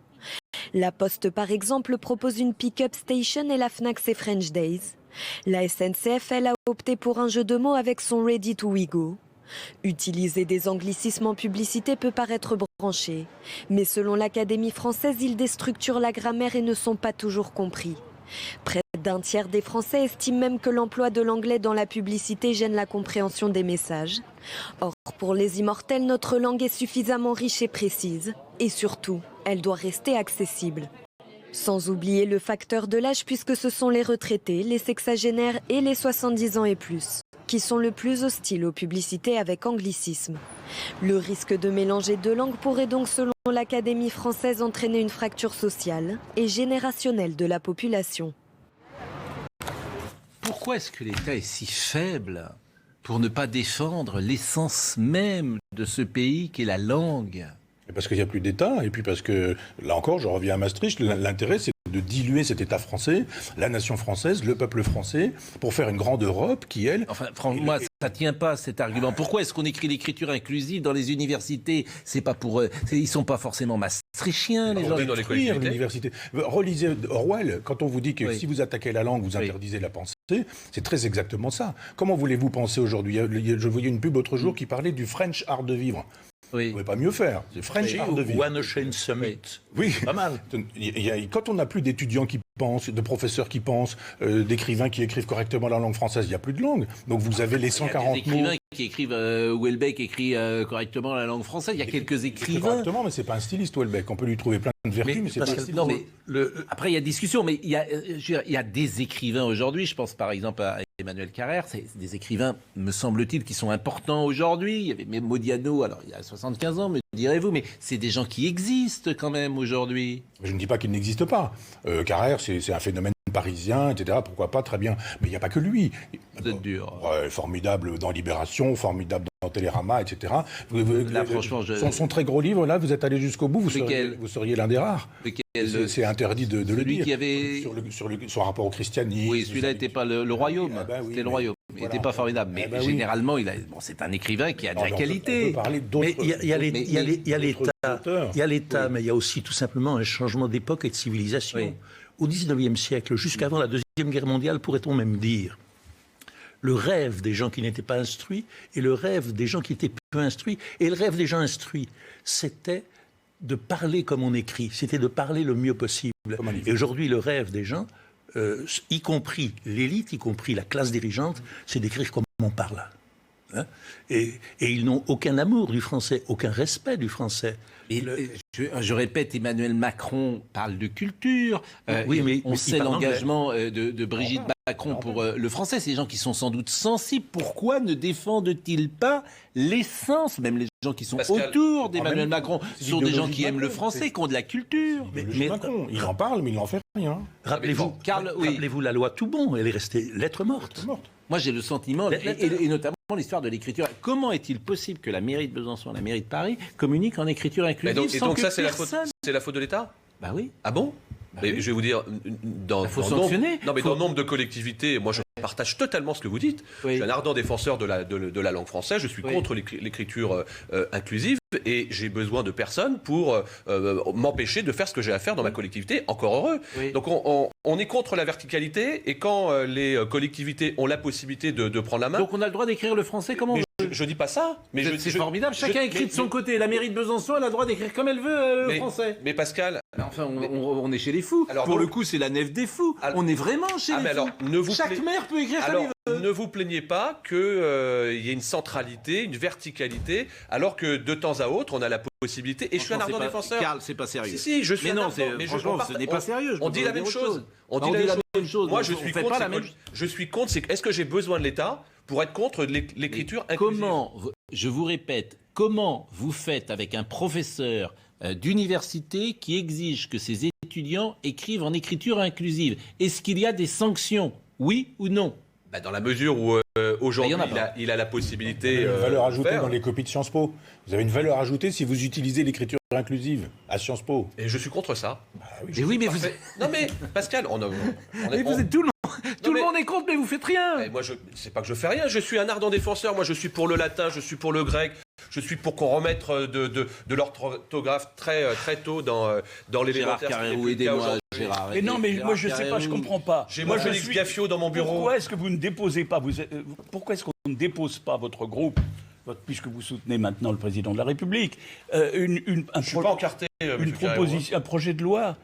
La Poste, par exemple, propose une pick-up station et la Fnac ses French Days. La SNCF, elle, a opté pour un jeu de mots avec son Ready to We Go. Utiliser des anglicismes en publicité peut paraître branché, mais selon l'Académie française, ils déstructurent la grammaire et ne sont pas toujours compris. Près d'un tiers des Français estiment même que l'emploi de l'anglais dans la publicité gêne la compréhension des messages. Or, pour les immortels, notre langue est suffisamment riche et précise. Et surtout, elle doit rester accessible. Sans oublier le facteur de l'âge, puisque ce sont les retraités, les sexagénaires et les 70 ans et plus. qui sont le plus hostiles aux publicités avec anglicisme. Le risque de mélanger deux langues pourrait donc, selon l'Académie française, entraîner une fracture sociale et générationnelle de la population. Pourquoi est-ce que l'État est si faible pour ne pas défendre l'essence même de ce pays qu'est la langue ? Parce qu'il n'y a plus d'État, et puis parce que, là encore, je reviens à Maastricht, l'intérêt c'est de diluer cet État français, la nation française, le peuple français, pour faire une grande Europe qui, elle... Enfin, franchement, ça ne tient pas cet argument. Pourquoi est-ce qu'on écrit l'écriture inclusive dans les universités ? C'est pas pour... ils ne sont pas forcément maastrichtiens, les gens. Dans les l'université. Relisez Orwell, quand on vous dit que si vous attaquez la langue, vous interdisez la pensée, c'est très exactement ça. Comment voulez-vous penser aujourd'hui ? Je voyais une pub l'autre jour qui parlait du French art de vivre. Oui. Vous ne pouvez pas mieux faire. C'est French art de vivre. One Ocean Summit. Oui, pas mal. Quand on n'a plus d'étudiants qui pensent, de professeurs qui pensent, d'écrivains qui écrivent correctement la langue française, il n'y a plus de langue. Donc vous avez les 140 mots. Il y a des écrivains qui écrivent, Houellebecq écrit correctement la langue française. Il y a quelques écrivains. Correctement, mais c'est pas un styliste, Houellebecq. On peut lui trouver plein de vertus, mais c'est pas un styliste. Non, mais après, il y a discussion, mais il y a des écrivains aujourd'hui. Je pense par exemple à Emmanuel Carrère. C'est des écrivains, me semble-t-il, qui sont importants aujourd'hui. Il y avait même Modiano, alors il y a 75 ans, me direz-vous, mais c'est des gens qui existent quand même aujourd'hui. Je ne dis pas qu'il n'existe pas. Carrère, c'est un phénomène parisien, etc. Pourquoi pas, très bien. Mais il n'y a pas que lui. Vous êtes dur. Ouais, formidable dans Libération, formidable dans Télérama, etc. Là, franchement, son très gros livre, là, vous êtes allé jusqu'au bout, vous seriez l'un des rares. C'est interdit de le dire. Qui avait... sur son rapport au christianisme. Oui, celui-là n'était pas le royaume. C'était le royaume. Il n'était pas formidable. Mais généralement, c'est un écrivain qui a de la qualité. On peut parler d'autres. Mais il y a l'État, mais il y a aussi tout simplement un changement d'époque et de civilisation. Oui. Au XIXe siècle, jusqu'avant la Deuxième Guerre mondiale, pourrait-on même dire, le rêve des gens qui n'étaient pas instruits et le rêve des gens qui étaient peu instruits, et le rêve des gens instruits, c'était de parler comme on écrit, c'était de parler le mieux possible. Et aujourd'hui, le rêve des gens, y compris l'élite, y compris la classe dirigeante, c'est d'écrire comme on parle. Hein, et ils n'ont aucun amour du français, aucun respect du français. Je répète, Emmanuel Macron parle de culture. Oui, on sait l'engagement de Brigitte Macron pour le français. C'est des gens qui sont sans doute sensibles. Pourquoi ne défendent-ils pas l'essence? Même les gens qui sont autour d'Emmanuel Macron sont des gens qui aiment le français, qui ont de la culture. Mais Macron, il en parle, mais il n'en fait rien. Rappelez-vous la loi Toubon, elle est restée lettre morte. Moi, j'ai le sentiment, et notamment l'histoire de l'écriture. Comment est-il possible que la mairie de Besançon, la mairie de Paris, communiquent en écriture inclusive donc ça, c'est la faute de l'État? Bah oui. Ah bon? Je vais vous dire, dans le nombre de collectivités, moi je partage totalement ce que vous dites. Je suis un ardent défenseur de la langue française, je suis contre l'écriture inclusive et j'ai besoin de personne pour m'empêcher de faire ce que j'ai à faire dans ma collectivité, encore heureux. Donc on est contre la verticalité et quand les collectivités ont la possibilité de prendre la main... Donc on a le droit d'écrire le français comme on veut. Je dis pas ça. Mais c'est formidable, chacun écrit de son côté. La mairie de Besançon, elle a le droit d'écrire comme elle veut le français. Mais Pascal... Enfin, on est chez les fous. Alors, pour le coup, c'est la nef des fous. On est vraiment chez les fous. Chaque maire peut écrire comme il veut. Ne vous plaignez pas qu'il y ait une centralité, une verticalité, alors que de temps à autre, on a la possibilité. Et je suis un ardent défenseur. Karl, c'est pas sérieux. Si, je suis mais un non, ardent, mais franchement, ce n'est pas sérieux. On dit la même chose. On dit la même chose. Moi, je suis contre. Est-ce que j'ai besoin de l'État pour être contre l'écriture inclusive? Je vous répète, comment vous faites avec un professeur d'université qui exige que ses étudiants écrivent en écriture inclusive? Est-ce qu'il y a des sanctions? Oui ou non? Dans la mesure où aujourd'hui il a la possibilité... Vous avez une valeur ajoutée dans les copies de Sciences Po. Vous avez une valeur ajoutée si vous utilisez l'écriture inclusive à Sciences Po. Et je suis contre ça. Mais vous... Non mais Pascal, vous êtes tout le monde. Tout le monde est contre, mais vous faites rien. Et moi, c'est pas que je fais rien. Je suis un ardent défenseur. Moi, je suis pour le latin, je suis pour le grec. Je suis pour qu'on remette de l'orthographe très tôt dans l'élémentaire. Gérard, aidez-moi, Gérard. Mais non, mais moi, je sais pas, je comprends pas. J'ai moi Félix Gaffio dans mon bureau. Pourquoi est-ce que vous ne déposez pas pourquoi est-ce qu'on ne dépose pas votre groupe, puisque vous soutenez maintenant le président de la République, un projet de loi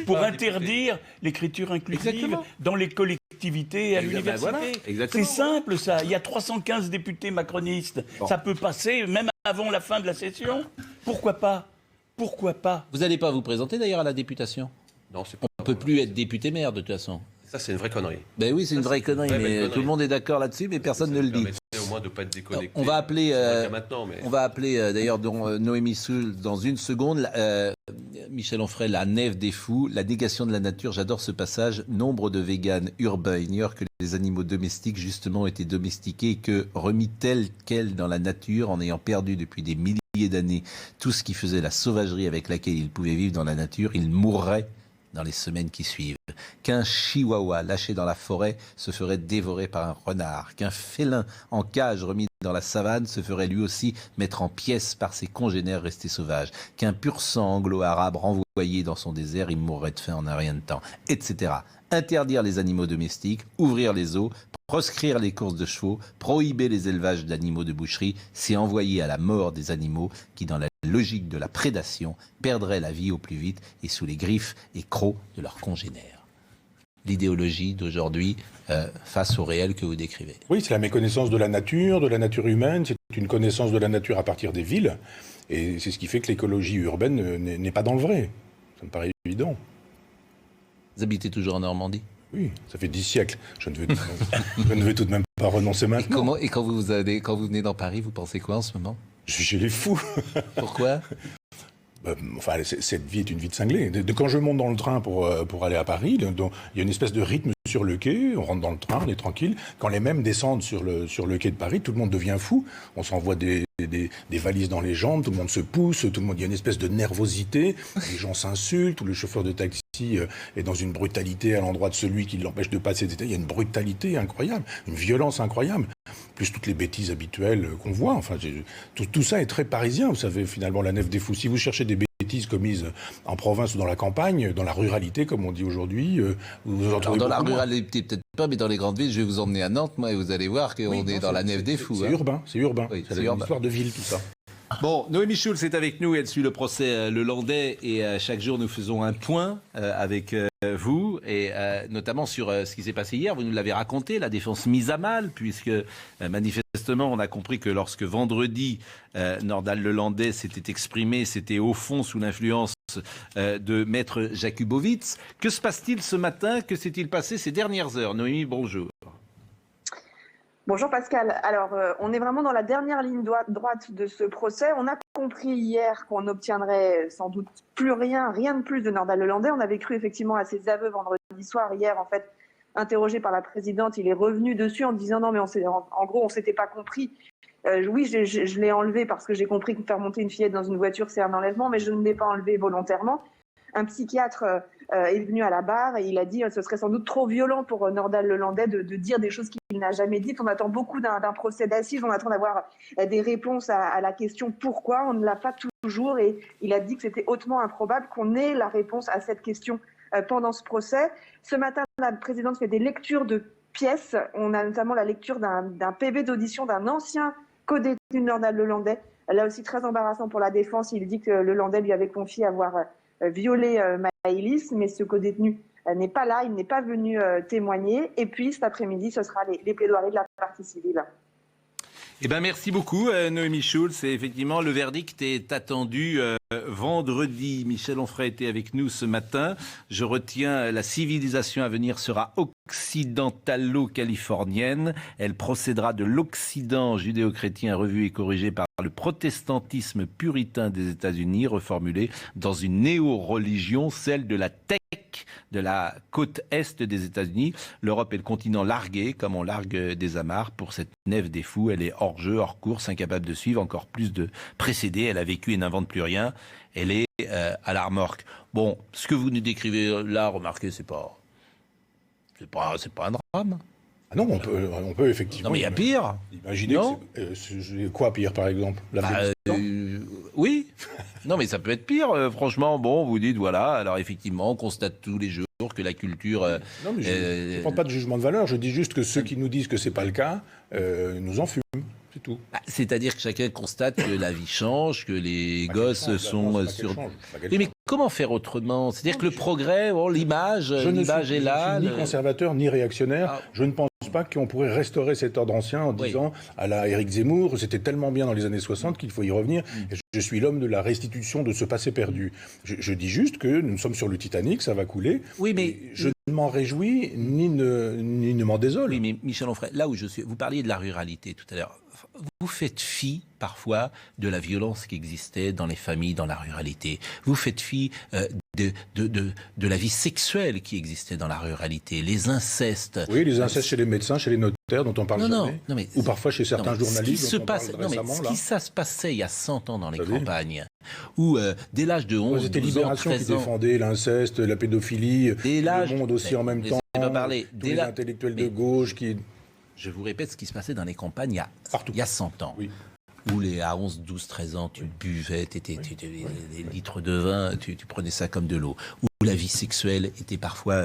pour interdire l'écriture inclusive dans les collectivités et à l'université. C'est simple ça. Il y a 315 députés macronistes. Ça peut passer même avant la fin de la session. Pourquoi pas? Vous n'allez pas vous présenter d'ailleurs à la députation? Non, c'est pas. On ne peut plus être député-maire de toute façon. Ça, c'est une vraie connerie. Ben oui, c'est une vraie connerie, mais tout le monde est d'accord là-dessus, mais personne ne le dit. Au moins de pas être déconnecté. On va appeler, mais... on va appeler d'ailleurs Noémie Schulz dans une seconde. Michel Onfray, la nef des fous, la négation de la nature. J'adore ce passage. Nombre de véganes urbains ignorent que les animaux domestiques justement ont été domestiqués et que remis tels quels dans la nature, en ayant perdu depuis des milliers d'années tout ce qui faisait la sauvagerie avec laquelle ils pouvaient vivre dans la nature, ils mourraient dans les semaines qui suivent. Qu'un chihuahua lâché dans la forêt se ferait dévorer par un renard. Qu'un félin en cage remis dans la savane se ferait lui aussi mettre en pièces par ses congénères restés sauvages. Qu'un pur sang anglo-arabe renvoyé dans son désert, il mourrait de faim en un rien de temps, etc. Interdire les animaux domestiques, ouvrir les eaux, proscrire les courses de chevaux, prohiber les élevages d'animaux de boucherie, c'est envoyer à la mort des animaux qui, dans la logique de la prédation, perdraient la vie au plus vite et sous les griffes et crocs de leurs congénères. L'idéologie d'aujourd'hui face au réel que vous décrivez. Oui, c'est la méconnaissance de la nature humaine, c'est une connaissance de la nature à partir des villes, et c'est ce qui fait que l'écologie urbaine n'est pas dans le vrai. Ça me paraît évident. Vous habitez toujours en Normandie ? Oui, ça fait 10 siècles. Je ne veux tout de même pas renoncer maintenant. Et quand vous venez dans Paris, vous pensez quoi en ce moment ? Je suis chez les fous. Pourquoi ? Enfin, cette vie est une vie de cinglé. Quand je monte dans le train pour aller à Paris, il y a une espèce de rythme sur le quai, on rentre dans le train, on est tranquille. Quand les mêmes descendent sur le quai de Paris, tout le monde devient fou. On s'envoie des valises dans les jambes, tout le monde se pousse, il y a une espèce de nervosité, les gens s'insultent, ou le chauffeur de taxi est dans une brutalité à l'endroit de celui qui l'empêche de passer. Il y a une brutalité incroyable, une violence incroyable, plus toutes les bêtises habituelles qu'on voit. Enfin, tout ça est très parisien, vous savez, finalement, la nef des fous. Si vous cherchez des bêtises commises en province ou dans la campagne, dans la ruralité, comme on dit aujourd'hui, vous en trouvez dans la beaucoup moins. ruralité, peut-être pas, mais dans les grandes villes, je vais vous emmener à Nantes, moi, et vous allez voir qu'on est dans la nef des fous. C'est urbain. Oui, c'est une histoire de ville, tout ça. Bon, Noémie Schulz est avec nous, elle suit le procès Le Landais et chaque jour nous faisons un point avec vous et notamment sur ce qui s'est passé hier. Vous nous l'avez raconté, la défense mise à mal puisque manifestement on a compris que lorsque vendredi Nordal Le Landais s'était exprimé, c'était au fond sous l'influence de Maître Jakubowicz. Que se passe-t-il ce matin? Que s'est-il passé ces dernières heures? Noémie, bonjour. Bonjour Pascal. Alors, on est vraiment dans la dernière ligne droite de ce procès. On a compris hier qu'on n'obtiendrait sans doute plus rien de plus de Nordal Le Landais. On avait cru effectivement à ses aveux vendredi soir. Hier, en fait, interrogé par la présidente, il est revenu dessus en disant non, mais en gros, on s'était pas compris. Oui, je l'ai enlevé parce que j'ai compris que faire monter une fillette dans une voiture, c'est un enlèvement, mais je ne l'ai pas enlevé volontairement. Un psychiatre est venu à la barre et il a dit que ce serait sans doute trop violent pour Nordal Le Landais de dire des choses qu'il n'a jamais dites. On attend beaucoup d'un procès d'assises, on attend d'avoir des réponses à la question pourquoi. On ne l'a pas toujours et il a dit que c'était hautement improbable qu'on ait la réponse à cette question pendant ce procès. Ce matin, la présidente fait des lectures de pièces. On a notamment la lecture d'un PV d'audition d'un ancien co-détenu de Nordal Le Landais. Là aussi très embarrassant pour la défense. Il dit que Le Landais lui avait confié avoir violé Maëlys, mais ce co-détenu n'est pas là, il n'est pas venu témoigner. Et puis cet après-midi, ce sera les plaidoiries de la partie civile. Eh ben, merci beaucoup, Noémie Schulz. Et effectivement, le verdict est attendu vendredi. Michel Onfray était avec nous ce matin. Je retiens, la civilisation à venir sera occidentalo-californienne. Elle procédera de l'Occident judéo-chrétien revu et corrigé par le protestantisme puritain des États-Unis, reformulé dans une néo-religion, celle de la tech de la côte est des États-Unis. L'Europe est le continent largué, comme on largue des amarres. Pour cette nef des fous, elle est hors jeu, hors course, incapable de suivre, encore plus de précéder. Elle a vécu et n'invente plus rien. Elle est à la remorque. Bon, ce que vous nous décrivez là, remarquez, c'est pas un drame. Ah non, on peut effectivement. Non, mais il y a pire. Imaginez quoi pire, par exemple? Oui. Non, mais ça peut être pire. Franchement, bon, vous dites, voilà, alors effectivement, on constate tous les jours que la culture... non, mais je ne prends pas de jugement de valeur. Je dis juste que ceux qui nous disent que c'est pas le cas nous en fument. C'est tout. C'est-à-dire que chacun constate que la vie change, que les gosses sont sur... Mais comment faire autrement? C'est-à-dire que le progrès, bon, l'image est là. Je ne suis ni conservateur ni réactionnaire. Je ne pense pas qu'on pourrait restaurer cet ordre ancien en disant à la Éric Zemmour, c'était tellement bien dans les années 60 qu'il faut y revenir. Et je suis l'homme de la restitution de ce passé perdu. Je dis juste que nous sommes sur le Titanic, ça va couler. Oui, mais je ne m'en réjouis ni ne m'en désole. Oui, mais Michel Onfray, là où je suis, vous parliez de la ruralité tout à l'heure. Vous faites fi, parfois, de la violence qui existait dans les familles, dans la ruralité. Vous faites fi de la vie sexuelle qui existait dans la ruralité, les incestes. Oui, les incestes chez les médecins, chez les notaires, dont on parle jamais. Non, mais, ou parfois chez certains journalistes, dont on parle récemment. Ce qui se passait il y a 100 ans dans les campagnes, où dès l'âge de 11, c'était 12 ans, 13 ans... Libération qui défendait l'inceste, la pédophilie, le monde aussi en même temps. Tous les intellectuels de gauche qui... Je vous répète ce qui se passait dans les campagnes il y a 100 ans. Oui. Où à 11, 12, 13 ans, tu buvais des litres de vin, tu prenais ça comme de l'eau. Où la vie sexuelle était parfois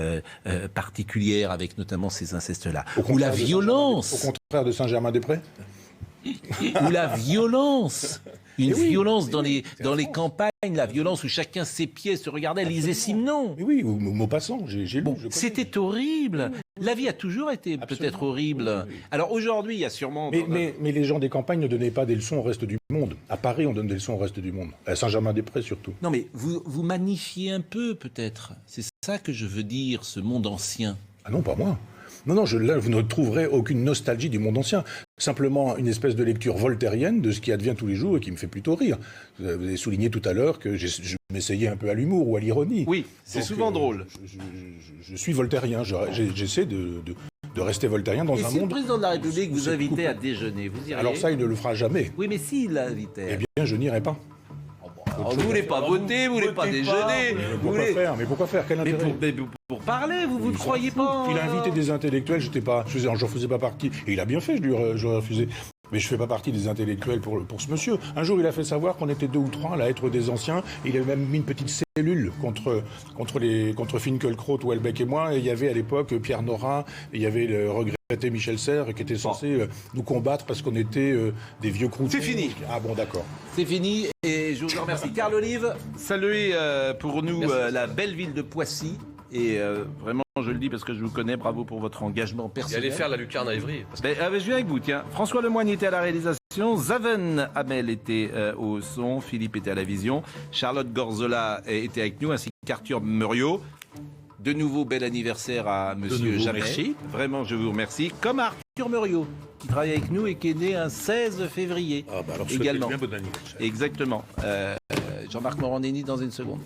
particulière, avec notamment ces incestes-là. Où la violence... Au contraire de Saint-Germain-des-Prés. Où la violence... Une violence dans les campagnes, la violence où chacun s'épiait, se regardait, lisait Simenon. Mais oui, ou Maupassant, j'ai lu. C'était horrible. La vie a toujours été peut-être horrible. Oui. Alors aujourd'hui, il y a sûrement... Mais les gens des campagnes ne donnaient pas des leçons au reste du monde. À Paris, on donne des leçons au reste du monde. À Saint-Germain-des-Prés, surtout. Non, mais vous magnifiez un peu, peut-être. C'est ça que je veux dire, ce monde ancien. Ah non, pas moi. Non, là, vous ne trouverez aucune nostalgie du monde ancien. Simplement une espèce de lecture voltairienne de ce qui advient tous les jours et qui me fait plutôt rire. Vous avez souligné tout à l'heure que je m'essayais un peu à l'humour ou à l'ironie. Oui, c'est souvent drôle. Je suis voltairien. J'essaie de rester voltairien dans un monde... Et si le président de la République vous invitait à déjeuner, vous iriez? Alors ça, il ne le fera jamais. Oui, mais s'il l'invitait... Eh bien, je n'irai pas. Vous voulez pas voter, vous voulez pas déjeuner. Mais pourquoi faire? Quel intérêt? Pour parler, vous ne croyez pas? Il a invité des intellectuels, je n'en faisais pas partie. Et il a bien fait, je lui ai refusé. Mais je ne fais pas partie des intellectuels pour ce monsieur. Un jour, il a fait savoir qu'on était 2 ou 3 à être des anciens. Il avait même mis une petite cellule contre Finkielkraut, Houellebecq et moi. Et il y avait à l'époque Pierre Nora, et il y avait le regretté Michel Serres qui était censé nous combattre parce qu'on était des vieux croutons. C'est fini. Ah bon, d'accord. C'est fini et je vous remercie. Carl Olive, saluez pour nous la belle ville de Poissy. Et vraiment, je le dis parce que je vous connais, bravo pour votre engagement personnel. Et allez faire la lucarne à Évry. Je viens avec vous, tiens. François Lemoyne était à la réalisation, Zaven Hamel était au son, Philippe était à la vision, Charlotte Gorzola était avec nous, ainsi qu'Arthur Muriot. De nouveau, bel anniversaire à Monsieur Jamais. Merci. Vraiment, je vous remercie. Comme à Arthur Muriot, qui travaille avec nous et qui est né un 16 février. Ah bah alors, également. Bien bon anniversaire. Exactement. Jean-Marc Morandini dans une seconde.